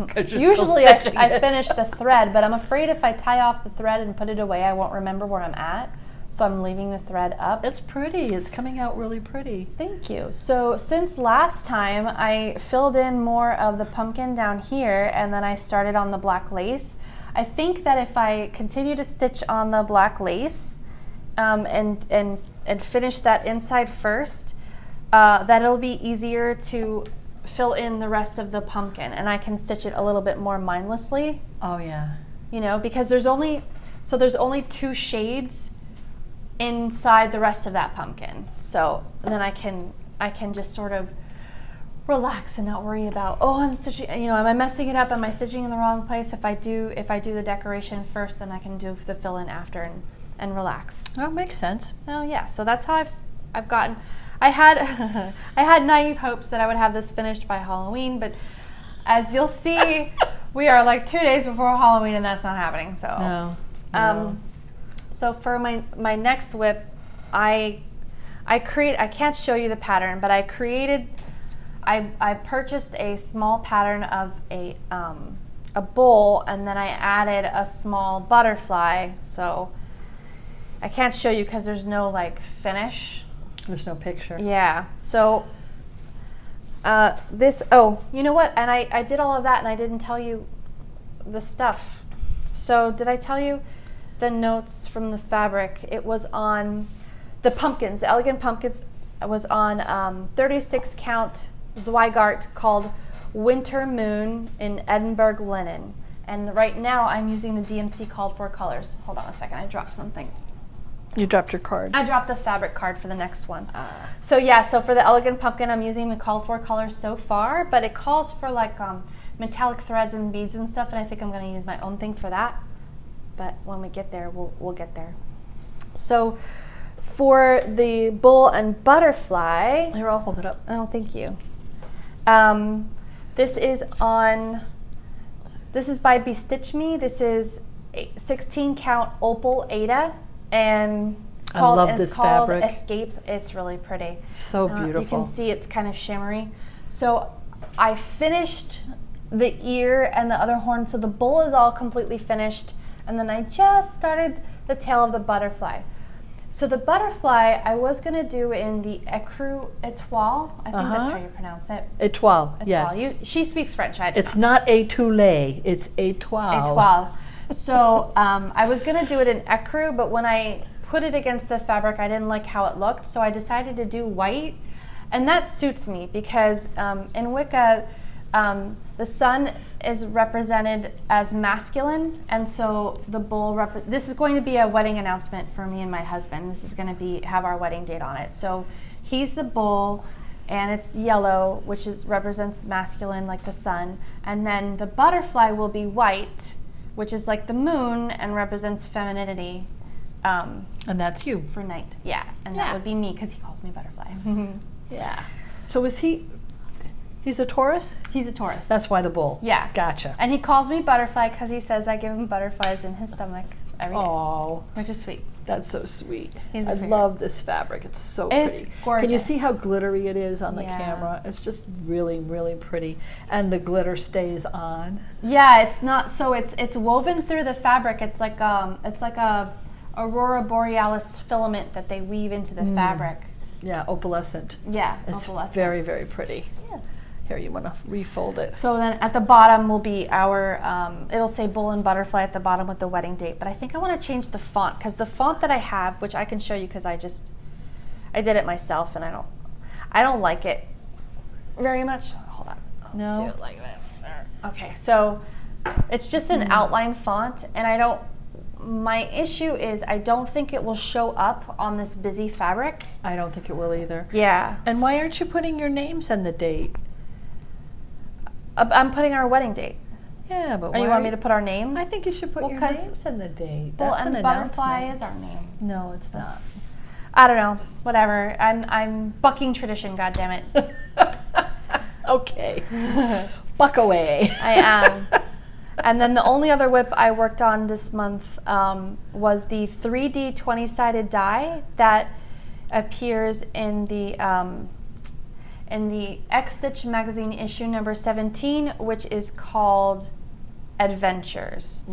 'Cause you're Usually still stitching I it. finish the thread, but I'm afraid if I tie off the thread and put it away, I won't remember where I'm at. So I'm leaving the thread up. It's pretty. It's coming out really pretty. Thank you. So since last time, I filled in more of the pumpkin down here, and then I started on the black lace. I think that if I continue to stitch on the black lace and finish that inside first, that it'll be easier to fill in the rest of the pumpkin, and I can stitch it a little bit more mindlessly. Oh yeah. You know, because there's only 2 shades inside the rest of that pumpkin. So then I can just sort of relax and not worry about, oh, I'm stitching, you know, am I messing it up? Am I stitching in the wrong place? If I do the decoration first, then I can do the fill in after and relax. That makes sense. Oh yeah, so that's how I've gotten. I had I had naive hopes that I would have this finished by Halloween, but as you'll see, we are like 2 days before Halloween, and that's not happening. So No. so for my next whip, I can't show you the pattern, but I purchased a small pattern of a bowl, and then I added a small butterfly. So I can't show you because there's no like finish. There's no picture. Yeah. So you know what? And I did all of that, and I didn't tell you the stuff. So did I tell you the notes from the fabric? It was on the pumpkins. The Elegant Pumpkins was on 36 count Zweigart called Winter Moon in Edinburgh linen. And right now I'm using the DMC called for colors. Hold on a second, I dropped something. You dropped your card. I dropped the fabric card for the next one. So yeah, so for the Elegant Pumpkin, I'm using the called for colors so far, but it calls for like metallic threads and beads and stuff, and I think I'm going to use my own thing for that. But when we get there, we'll get there. So for the bull and butterfly, Here, I'll hold it up. oh, thank you. This is by Bestitch Me. This is 16 count opal Ada, and I love it's this called fabric. Escape. It's really pretty. So beautiful. You can see it's kind of shimmery. So I finished the ear and the other horn. So the bull is all completely finished, and then I just started the tail of the butterfly. So the butterfly I was gonna do in the Ecru Etoile. I think that's how you pronounce it. Etoile, yes. She speaks French. I don't It's know. not étoile, it's étoile. Etoile. So I was gonna do it in Ecru, but when I put it against the fabric, I didn't like how it looked, so I decided to do white, and that suits me because in Wicca, the sun is represented as masculine, and so the bull. This is going to be a wedding announcement for me and my husband. This is going to have our wedding date on it. So he's the bull, and it's yellow, which represents masculine, like the sun, and then the butterfly will be white, which is like the moon and represents femininity. And that's you. For night, yeah, and that would be me because he calls me butterfly. Yeah. So he's a Taurus? He's a Taurus. That's why the bull. Yeah. Gotcha. And he calls me butterfly because he says I give him butterflies in his stomach every day, Oh, which is sweet. that's so sweet. He's a I sweetheart. love this fabric. It's so It's pretty. gorgeous. Can you see how glittery it is on the Yeah. camera? It's just really, really pretty. And the glitter stays on. Yeah, it's not so. It's woven through the fabric. It's like a aurora borealis filament that they weave into the fabric. Yeah, opalescent. Yeah, It's opalescent. very, very pretty. Yeah. Here, you want to refold it. So then at the bottom will be our, it'll say bull and butterfly at the bottom with the wedding date, but I think I want to change the font because the font that I have, which I can show you because I did it myself and I don't like it very much. Hold on, let's do it like this. Okay, so it's just an outline font, and my issue is I don't think it will show up on this busy fabric. I don't think it will either. Yeah. And why aren't you putting your names and the date? I'm putting our wedding date. Yeah, but And you want me to put our names? I think you should put your 'cause names and the date. bull That's and an butterfly announcement. is our name. No, it's not. I don't know. Whatever. I'm bucking tradition. God damn it. Okay. Buck away. I am. And then the only other whip I worked on this month was the 3D 20-sided die that appears in the X Stitch magazine issue number 17, which is called Adventures.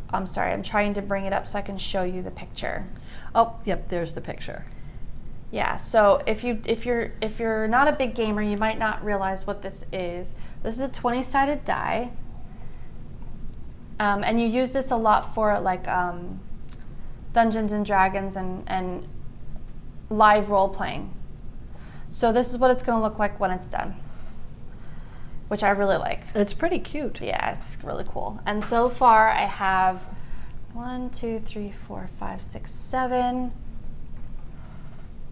I'm sorry, I'm trying to bring it up so I can show you the picture. Oh, yep, there's the picture. Yeah, so if you're not a big gamer, you might not realize what this is. This is a 20-sided die. And you use this a lot for like Dungeons and Dragons and live role playing. So this is what it's going to look like when it's done, which I really like. It's pretty cute. Yeah, it's really cool. And so far I have 1, 2, 3, 4, 5, 6, 7,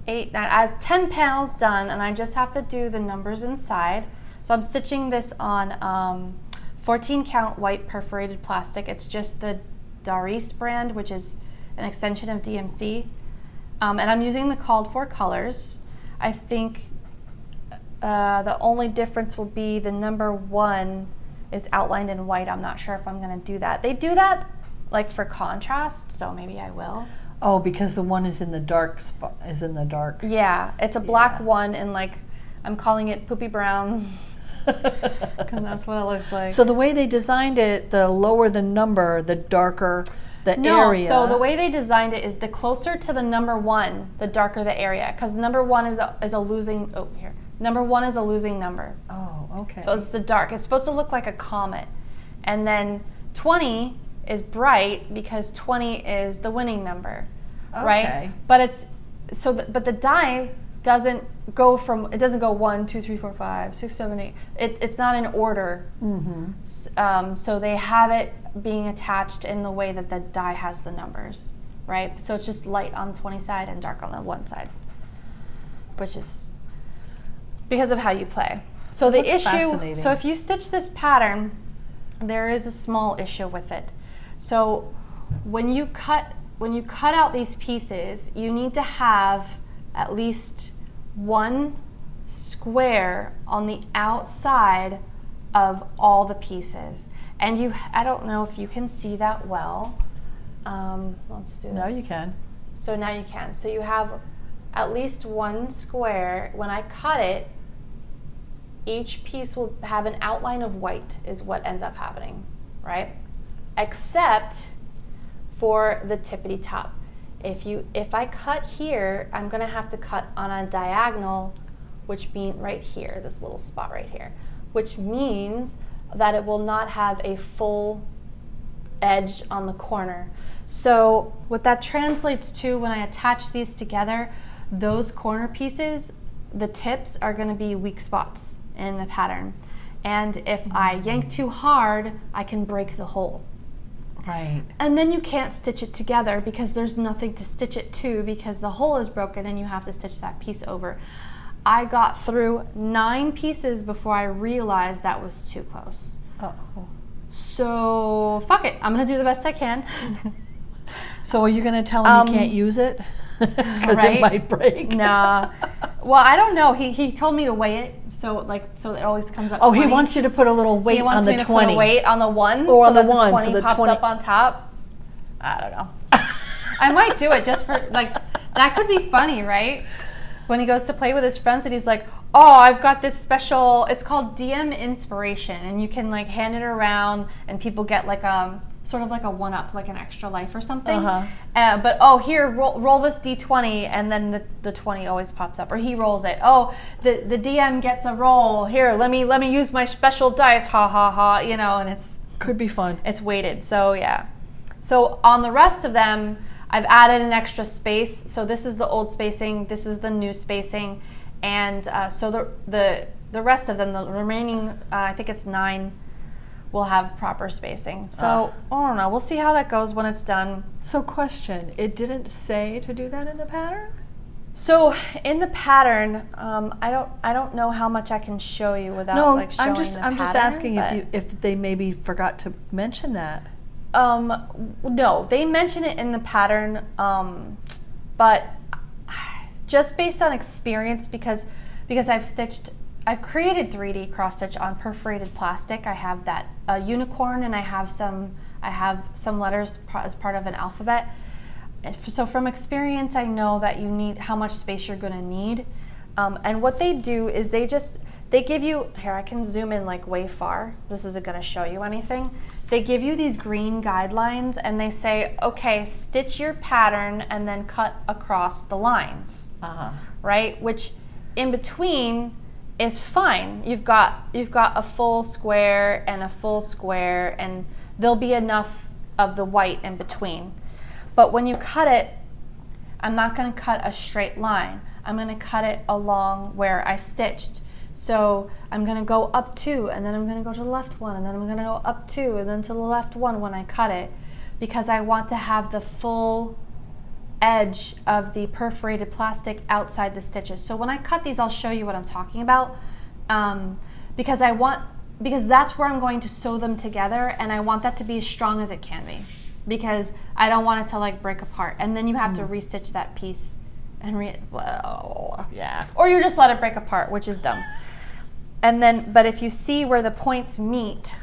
8, 9. I have 10 panels done, and I just have to do the numbers inside. So I'm stitching this on 14 count white perforated plastic. It's just the Doris brand, which is an extension of DMC. And I'm using the called for colors. I think the only difference will be the number 1 is outlined in white. I'm not sure if I'm going to do that. They do that like for contrast, so maybe I will. Oh, because the one is in the dark spot. Is in the dark. Yeah, it's a black one, and like I'm calling it poopy brown because that's what it looks like. So the way they designed it, the lower the number, the darker the area. So the way they designed it is the closer to the number 1, the darker the area, because number 1 is a losing. Oh, here. Number 1 is a losing number. Oh, okay. So it's the dark. It's supposed to look like a comet, and then 20 is bright because 20 is the winning number, right? But but the die doesn't go 1, 2, 3, 4, 5, 6, 7, 8. It's not in order. So they have it being attached in the way that the die has the numbers, right? So it's just light on the 20 side and dark on the one side, which is because of how you play. So the issue, so if you stitch this pattern, there is a small issue with it. So when you cut out these pieces, you need to have at least one square on the outside of all the pieces. And I don't know if you can see that well. Let's do this. Now you can. So now you can. So you have at least one square. When I cut it, each piece will have an outline of white is what ends up happening, right? Except for the tippity top. If I cut here, I'm gonna have to cut on a diagonal, which means right here, this little spot right here, which means that it will not have a full edge on the corner. So what that translates to, when I attach these together, those corner pieces, the tips are gonna be weak spots in the pattern. And if I yank too hard, I can break the hole. Right. And then you can't stitch it together because there's nothing to stitch it to because the hole is broken and you have to stitch that piece over. I got through 9 pieces before I realized that was too close. Uh-oh. So fuck it, I'm gonna do the best I can. So are you gonna tell him you can't use it? Because it might break. Nah. Well, I don't know. He told me to weigh it, so it always comes up. Oh, 20. He wants you to put a little weight on the 20. He wants me to put a weight on the 1, or so on the that 1, the 20 so the pops 20 up on top. I don't know. I might do it just for like that could be funny, right? When he goes to play with his friends and he's like, oh, I've got this special, it's called DM Inspiration, and you can like hand it around and people get like sort of like a 1-up, like an extra life or something. But oh, here, roll this D20, and then the 20 always pops up, or he rolls it. Oh, the DM gets a roll. Here, let me use my special dice. Ha ha ha. You know, and it's could be fun. It's weighted, so yeah. So on the rest of them, I've added an extra space. So this is the old spacing. This is the new spacing, and so the rest of them, the remaining, I think it's 9. Will have proper spacing. So I don't know. We'll see how that goes when it's done. So question, it didn't say to do that in the pattern? So in the pattern, I don't know how much I can show you without like showing the pattern. I'm just asking if they maybe forgot to mention that. No, they mention it in the pattern, but just based on experience, because I've created 3D cross stitch on perforated plastic. I have that unicorn, and I have some letters as part of an alphabet. So from experience, I know that you need how much space you're going to need. And what they do is they give you, here I can zoom in like way far. This isn't going to show you anything. They give you these green guidelines, and they say, okay, stitch your pattern and then cut across the lines, right? Which in between is fine. You've got a full square and a full square, and there'll be enough of the white in between. But when you cut it, I'm not going to cut a straight line. I'm going to cut it along where I stitched. So I'm going to go up 2, and then I'm going to go to the left 1, and then I'm going to go up 2, and then to the left 1 when I cut it, because I want to have the full edge of the perforated plastic outside the stitches. So when I cut these, I'll show you what I'm talking about, because that's where I'm going to sew them together, and I want that to be as strong as it can be, because I don't want it to like break apart, and then you have to restitch that piece and or you just let it break apart, which is dumb. And then, but if you see where the points meet,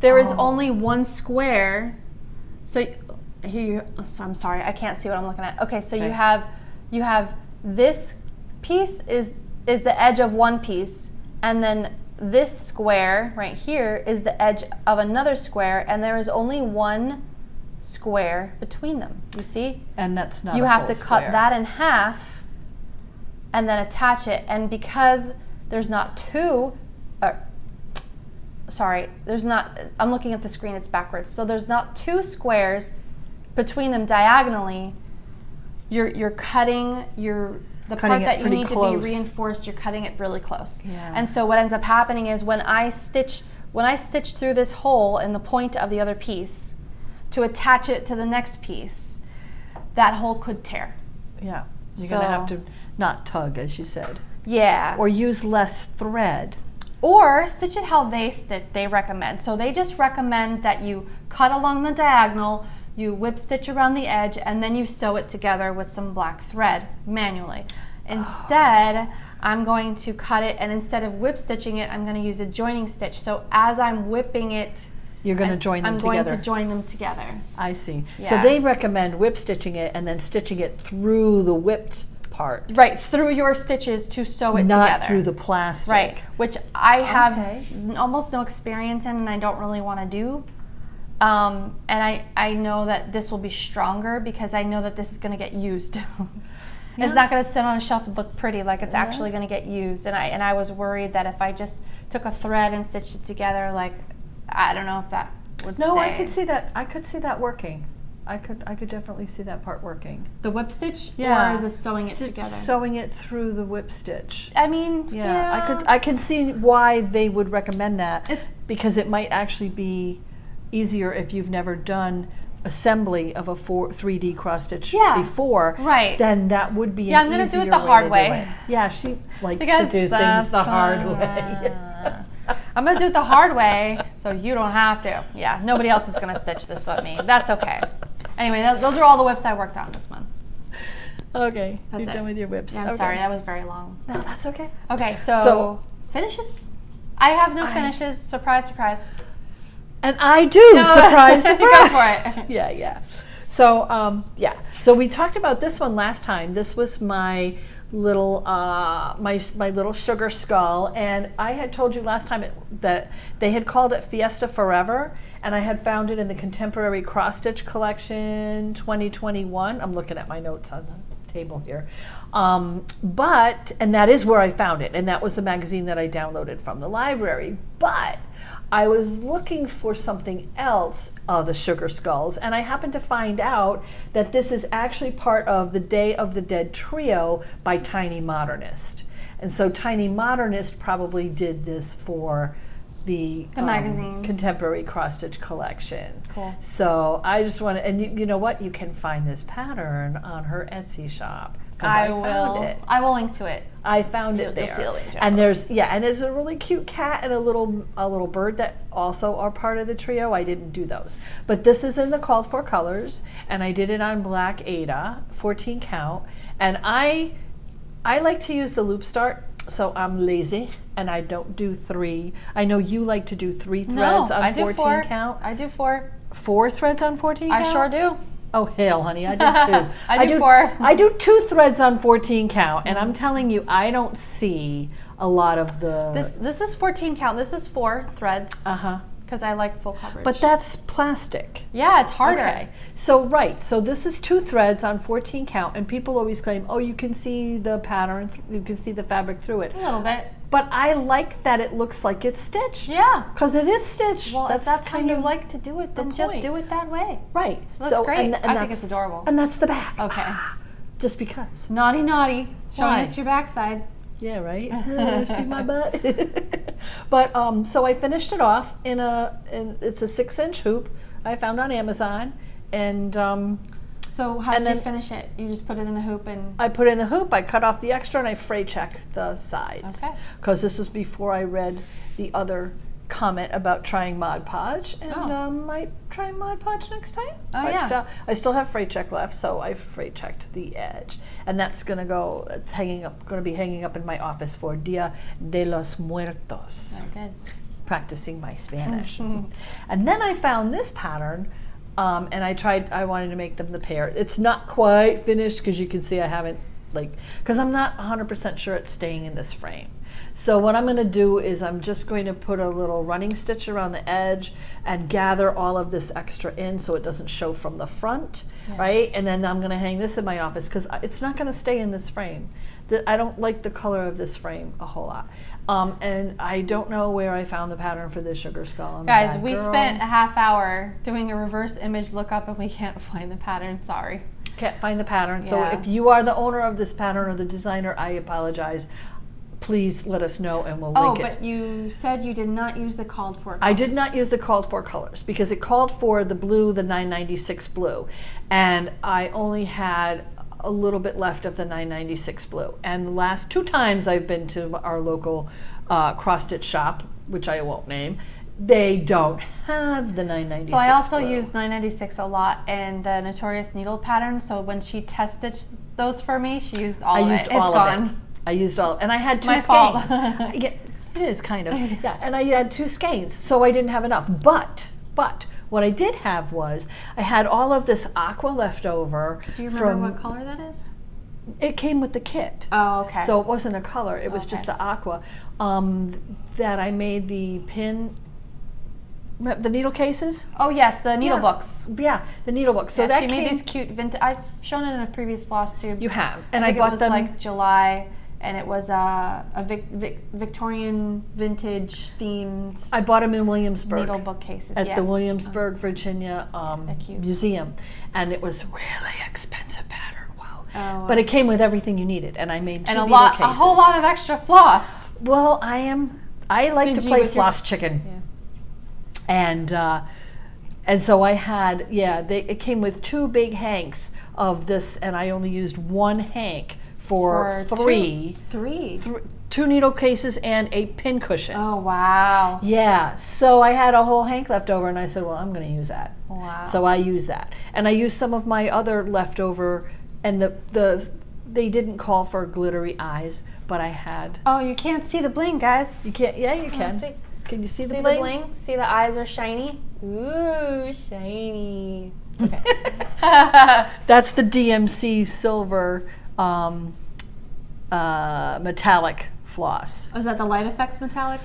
there is only one square. So here, I'm sorry, I can't see what I'm looking at. Okay, so you have this piece is the edge of one piece, and then this square right here is the edge of another square, and there is only one square between them. You see? And that's not. You have to cut that in half and then attach it. And because there's not two, I'm looking at the screen, it's backwards. So there's not 2 squares between them diagonally. You're cutting the part that you need to be reinforced, you're cutting it really close. Yeah. And so what ends up happening is when I stitch through this hole in the point of the other piece to attach it to the next piece, that hole could tear. Yeah. You're going to have to not tug, as you said. Yeah. Or use less thread. Or stitch it how they recommend. So they just recommend that you cut along the diagonal, you whip stitch around the edge, and then you sew it together with some black thread manually. Instead, I'm going to cut it, and instead of whip stitching it, I'm going to use a joining stitch. So as I'm whipping it, you're going to join them together. I'm going to join them together. I see. Yeah. So they recommend whip stitching it and then stitching it through the whipped part. Right, through your stitches to sew it Not together. through the plastic. Right, which I have almost no experience in, and I don't really want to do. And I know that this will be stronger because I know that this is going to get used. It's not going to sit on a shelf and look pretty, like it's actually going to get used. And I was worried that if I just took a thread and stitched it together, like, I don't know if that would stay. No, I could see that. I could see that working. I could definitely see that part working. The whip stitch, yeah, or the sewing it together. Sewing it through the whip stitch. I mean, yeah. I can see why they would recommend that. Because it might actually be easier if you've never done assembly of a 3D cross stitch before. Right. Then that would be yeah. I'm gonna do it the hard way. Yeah, she likes to do things the hard way. I'm gonna do it the hard way, so you don't have to. Yeah, nobody else is gonna stitch this but me. That's okay. Anyway, those are all the whips I worked on this month. Okay, that's you're done with your whips. Yeah, I'm sorry, that was very long. No, that's okay. Okay, so finishes? I have no finishes. Surprise, surprise. And I do. Surprise, surprise. Go for it. Yeah. So, So we talked about this one last time. This was my little my little sugar skull, and I had told you last time that they had called it Fiesta Forever, and I had found it in the Contemporary Cross Stitch Collection 2021. I'm looking at my notes on the table here, and that is where I found it, and that was the magazine that I downloaded from the library. But I was looking for something else, the sugar skulls, and I happened to find out that this is actually part of the Day of the Dead trio by Tiny Modernist. And so Tiny Modernist probably did this for the magazine Contemporary Cross Stitch Collection. Cool. So I just want to, and you know what? You can find this pattern on her Etsy shop. I will link to it. I found it there. You'll see the link to it. And there's a really cute cat and a little bird that also are part of the trio. I didn't do those, but this is in the called for colors, and I did it on black Aida, 14 count, and I like to use the loop start, so I'm lazy and I don't do 3. I know you like to do 3 threads on 14 count. I do 4. 4 threads on 14 count? I sure do. Oh hell, honey, I do 2. I do 4. I do 2 threads on 14 count, and I'm telling you, I don't see a lot of the. This is 14 count. This is 4 threads. Because I like full coverage. But that's plastic. Yeah, it's harder. Okay. So this is 2 threads on 14 count, and people always claim, oh, you can see the pattern, you can see the fabric through it. A little bit. But I like that it looks like it's stitched. Yeah. Because it is stitched. Well, if that's how you like to do it, then just do it that way. Right. That's great. And I think it's adorable. And that's the back. Okay. Just because. Naughty, naughty. Showing us your backside. Yeah, right? See my butt? But, so I finished it off it's a 6-inch hoop I found on Amazon. And, so how did you finish it? You just put it in the hoop and... I put it in the hoop, I cut off the extra, and I fray checked the sides. Okay. Because this was before I read the other comment about trying Mod Podge, and I might try Mod Podge next time. I still have fray check left, so I fray checked the edge, and that's going to be hanging up in my office for Dia de los Muertos. Very good. Practicing my Spanish. And then I found this pattern. And I wanted to make them the pair. It's not quite finished because you can see I haven't, because I'm not 100% sure it's staying in this frame. So what I'm going to do is I'm just going to put a little running stitch around the edge and gather all of this extra in so it doesn't show from the front, right? And then I'm going to hang this in my office because it's not going to stay in this frame. I don't like the color of this frame a whole lot. And I don't know where I found the pattern for this sugar skull. Guys, we spent a half hour doing a reverse image lookup and we can't find the pattern. Sorry. Can't find the pattern. So if you are the owner of this pattern or the designer, I apologize. please let us know and we'll Oh, link it. but you said you did not use the called for colors. I did not use the called for colors because it called for the blue, the 996 blue, and I only had a little bit left of the 996 blue. And the last 2 times I've been to our local cross-stitch shop, which I won't name, they don't have the 996 So I also blue. use 996 a lot in the Notorious Needle pattern. So when she test stitched those for me, she used all of it. It's gone. I used all, and I had 2 My skeins. fault. Yeah, it is kind of, yeah. And I had 2 skeins, so I didn't have enough. But what I did have was I had all of this aqua left over. Do you remember what color that is? It came with the kit. Oh, okay. So it wasn't a color. It was just the aqua that I made the pin. The needle cases? Oh yes, the needle books. Yeah, the needle books. So Yeah, that she made came, these cute vintage. I've shown it in a previous floss tube. You have, and I think bought it was them like July, and it was a Victorian vintage themed. I bought them in Williamsburg. Needle bookcases at yeah. the Williamsburg, Virginia cute. museum, and it was really expensive pattern. Wow! Oh, But it came with everything you needed, and I made 2 and needle cases. a whole lot of extra floss. Well, I like to Stingy play with your- floss chicken. Yeah. And so I had, it came with 2 big hanks of this, and I only used 1 hank for 3 2 needle cases and a pin cushion. Oh wow! Yeah, so I had a whole hank left over, and I said, well, I'm going to use that. Wow. So I used that, and I used some of my other leftover, and they didn't call for glittery eyes, but I had. Oh, you can't see the bling, guys. You can't. Yeah, you can. See, Can you see the the bling? bling? See the eyes are shiny? Ooh, shiny. Okay. That's the DMC silver metallic floss. Oh, is that the Light Effects metallic?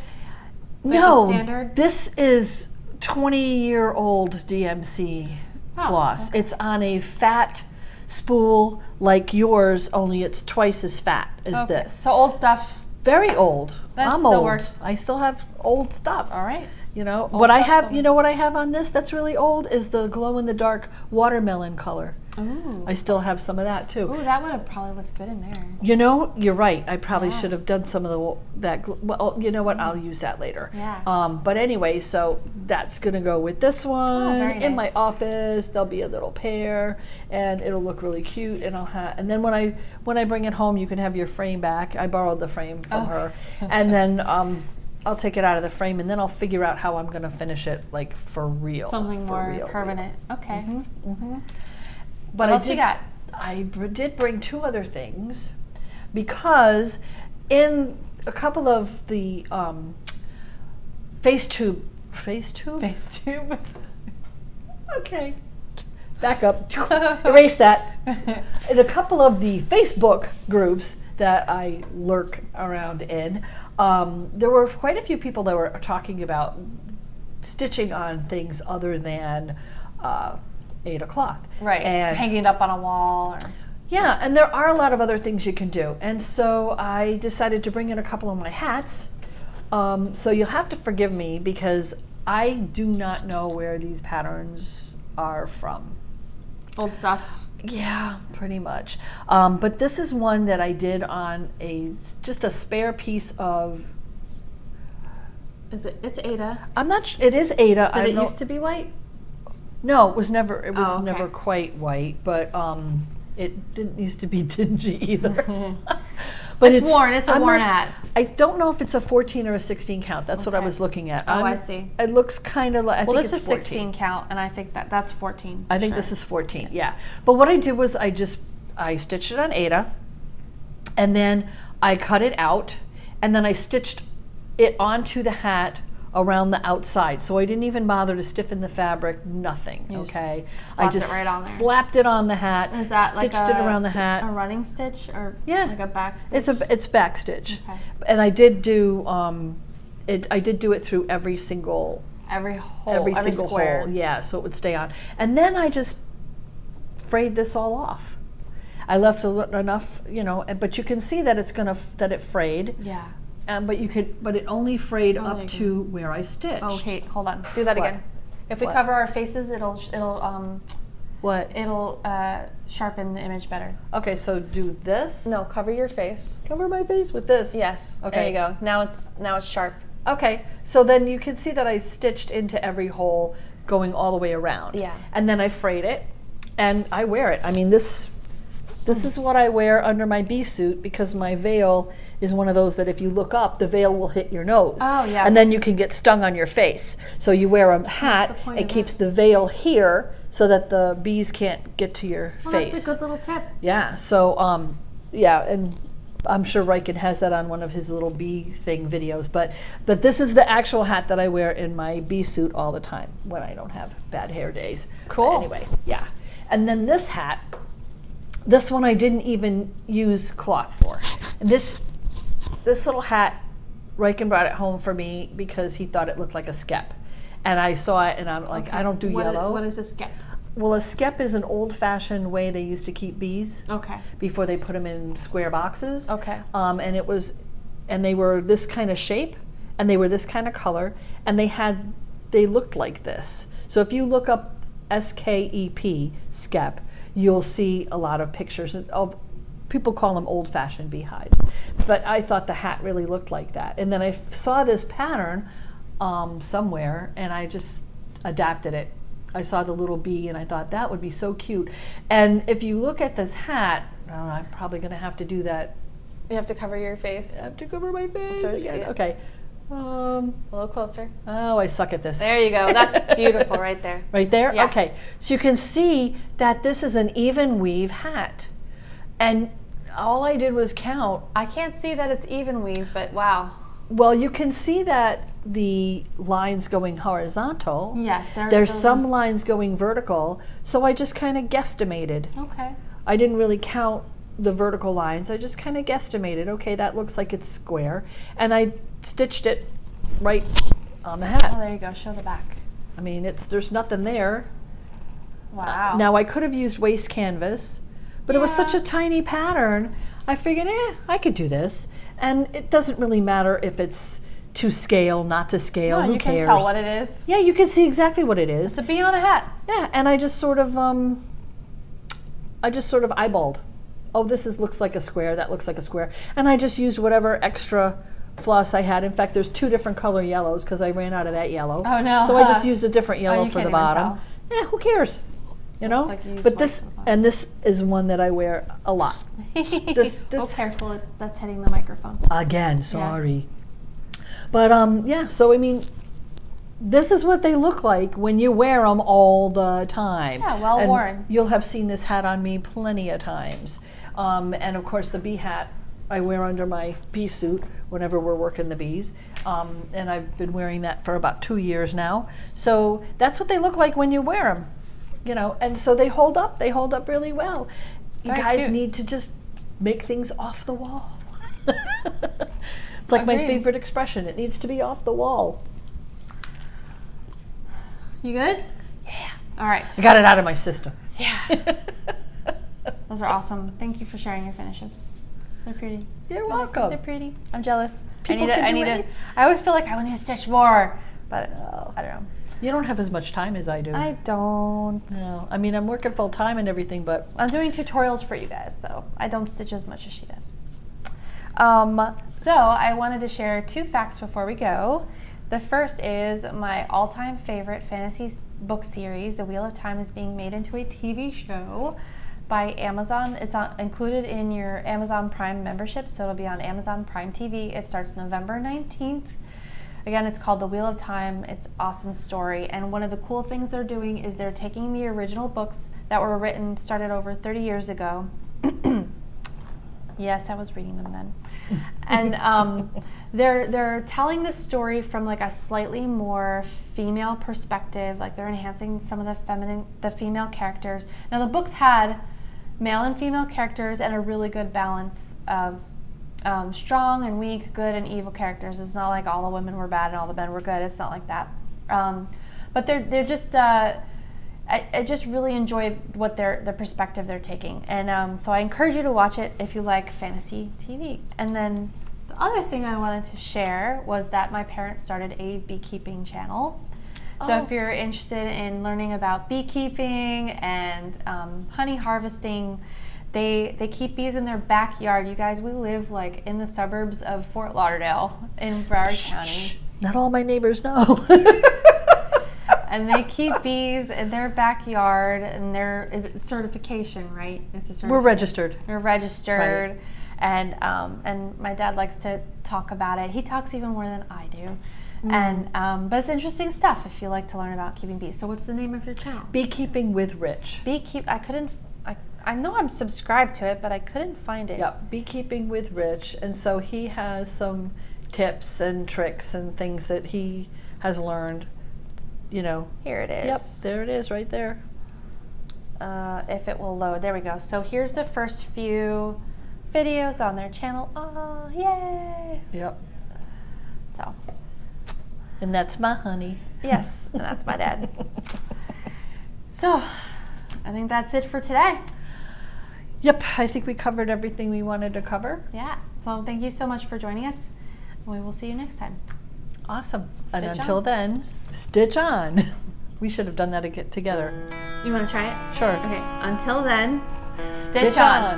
Like No, the standard? this is 20-year-old DMC Oh, floss. okay. It's on a fat spool like yours, only it's twice as fat as Okay. this. So old stuff. Very old. That I'm still old. works. I still have old stuff. All right. You know, Old what I stuff have, still- you know what I have on this that's really old is the glow in the dark watermelon color. Ooh. I still have some of that too. Ooh, that would have probably looked good in there. You know, you're right. I probably Yeah. should have done some of well, you know what? I'll use that later. Yeah. But anyway, so that's going to go with this one very in my nice. office. There'll be a little pair, and it'll look really cute. And and then when I bring it home, you can have your frame back. I borrowed the frame from her, and then I'll take it out of the frame, and then I'll figure out how I'm going to finish it, like for real. Something for more real, permanent. Okay. But What else you got? I did bring 2 other things because in a couple of the FaceTube. FaceTube. Okay. Back up. Erase that. In a couple of the Facebook groups that I lurk around in, there were quite a few people that were talking about stitching on things other than Aida cloth. Right. And hanging it up on a wall. Or... yeah, and there are a lot of other things you can do. And so I decided to bring in a couple of my hats. So you'll have to forgive me because I do not know where these patterns are from. Old stuff. Yeah, pretty much. But this is one that I did on just a spare piece of. Is it? It's Aida. I'm not. It is Aida. Did it used to be white? No, it was never. It was Oh, okay. never quite white, but it didn't used to be dingy either. But It's worn. It's a I'm worn not- hat. I don't know if it's a 14 or a 16 count. That's what I Okay. was looking at. Oh, I see. It looks kind of like. I Well, think this it's is 14. 16 count, and I think that's 14. I think this is 14, yeah. But what I did was I stitched it on Aida, and then I cut it out, and then I stitched it onto the hat around the outside. So I didn't even bother to stiffen the fabric, nothing, You just okay? slapped I just it right on there. slapped it on the hat, Is that stitched like it around the hat. a running stitch or Yeah. like a back stitch? It's back stitch. Okay. And I did do I did do it through every single every hole, every single square. hole, yeah, so it would stay on. And then I just frayed this all off. I left enough, you know, but you can see that that it frayed. Yeah. But it only frayed Oh, there you up go. to where I stitched. Oh, hey, hold on. Do that What? again. If we What? cover our faces, it'll What? It'll sharpen the image better. Okay, so do this. No, cover your face. Cover my face with this. Yes. Okay. There you go. Now it's sharp. Okay, so then you can see that I stitched into every hole going all the way around. Yeah. And then I frayed it and I wear it. I mean, this is what I wear under my bee suit because my veil is one of those that if you look up, the veil will hit your nose. Oh, yeah. And then you can get stung on your face. So you wear a hat, it keeps the veil here so that the bees can't get to your face. That's a good little tip. Yeah, so yeah, and I'm sure Riken has that on one of his little bee thing videos, but this is the actual hat that I wear in my bee suit all the time when I don't have bad hair days. Cool. Anyway, yeah. And then this hat, this one I didn't even use cloth for. And this little hat, Riken brought it home for me because he thought it looked like a skep. And I saw it and I'm like, okay. I don't do yellow. What is a skep? Well, a skep is an old-fashioned way they used to keep bees. Okay. Before they put them in square boxes. Okay. And they were this kind of shape, and they were this kind of color, and they looked like this. So if you look up SKEP, skep, you'll see a lot of pictures of, people call them old-fashioned beehives. But I thought the hat really looked like that. And then I saw this pattern somewhere, and I just adapted it. I saw the little bee and I thought that would be so cute. And if you look at this hat, I'm probably going to have to do that. You have to cover your face. I have to cover my face again. Okay. A little closer. Oh, I suck at this. There you go. That's beautiful right there. Right there? Yeah. Okay. So you can see that this is an even weave hat. And all I did was count. I can't see that it's even weave, but wow. Well, you can see that the lines going horizontal. Yes, there's some lines going vertical, so I just kind of guesstimated. Okay. I didn't really count the vertical lines. I just kind of guesstimated. Okay, that looks like it's square, and I stitched it right on the hat. Oh, there you go. Show the back. I mean, there's nothing there. Wow. Now I could have used waste canvas, but it was such a tiny pattern. I figured, I could do this. And it doesn't really matter if it's to scale, not to scale. Who you cares? Can tell what it is. Yeah, you can see exactly what it is. It's a bee on a hat. Yeah, and I just sort of eyeballed. Oh, looks like a square. That looks like a square. And I just used whatever extra floss I had. In fact, there's 2 different color yellows because I ran out of that yellow. Oh no! So I just used a different yellow for the bottom. Yeah, who cares? You know, like you but this is one that I wear a lot. This oh, careful! That's hitting the microphone. Again, sorry. Yeah. But yeah. So I mean, this is what they look like when you wear them all the time. Yeah, well worn. You'll have seen this hat on me plenty of times. And of course, the bee hat I wear under my bee suit whenever we're working the bees. And I've been wearing that for about 2 years now. So that's what they look like when you wear them. You know, and so they hold up. They hold up really well. You guys need to just make things off the wall. It's like my favorite expression. It needs to be off the wall. You good? Yeah. All right. I got it out of my system. Yeah. Those are awesome. Thank you for sharing your finishes. They're pretty. You're welcome. They're pretty. I'm jealous. People can do it. I always feel like I need to stitch more, but I don't know. You don't have as much time as I do. I don't. No. I mean, I'm working full time and everything, but I'm doing tutorials for you guys, so I don't stitch as much as she does. So I wanted to share 2 facts before we go. The first is my all-time favorite fantasy book series, The Wheel of Time, is being made into a TV show by Amazon. It's included in your Amazon Prime membership, so it'll be on Amazon Prime TV. It starts November 19th. Again, it's called The Wheel of Time. It's an awesome story. And one of the cool things they're doing is they're taking the original books that were written, started over 30 years ago. Yes, I was reading them then. And they're telling the story from like a slightly more female perspective. Like they're enhancing some of the female characters. Now the books had male and female characters and a really good balance of strong and weak, good and evil characters. It's not like all the women were bad and all the men were good. It's not like that. But they're just I just really enjoy what the perspective they're taking, and so I encourage you to watch it if you like fantasy TV. And then the other thing I wanted to share was that my parents started a beekeeping channel. So Oh. if you're interested in learning about beekeeping and honey harvesting, they keep bees in their backyard. You guys, we live like in the suburbs of Fort Lauderdale in Broward County. Not all my neighbors know. And they keep bees in their backyard, and is it certification, right? It's a certification. We're registered. We're registered, Right. And my dad likes to talk about it. He talks even more than I do, but it's interesting stuff if you like to learn about keeping bees. So what's the name of your channel? Beekeeping with Rich. I know I'm subscribed to it, but I couldn't find it. Yep, Beekeeping with Rich. And so he has some tips and tricks and things that he has learned, you know. Here it is. Yep, there it is right there. If it will load. There we go. So here's the first few videos on their channel. Oh, yay! Yep. So, And that's my honey. yes, and that's my dad. So, I think that's it for today. Yep, I think we covered everything we wanted to cover. Yeah. So thank you so much for joining us. We will see you next time. Awesome. And Stitch until on. then, stitch on. We should have done that together. You want to try it? Sure. Okay. Until then, Stitch on.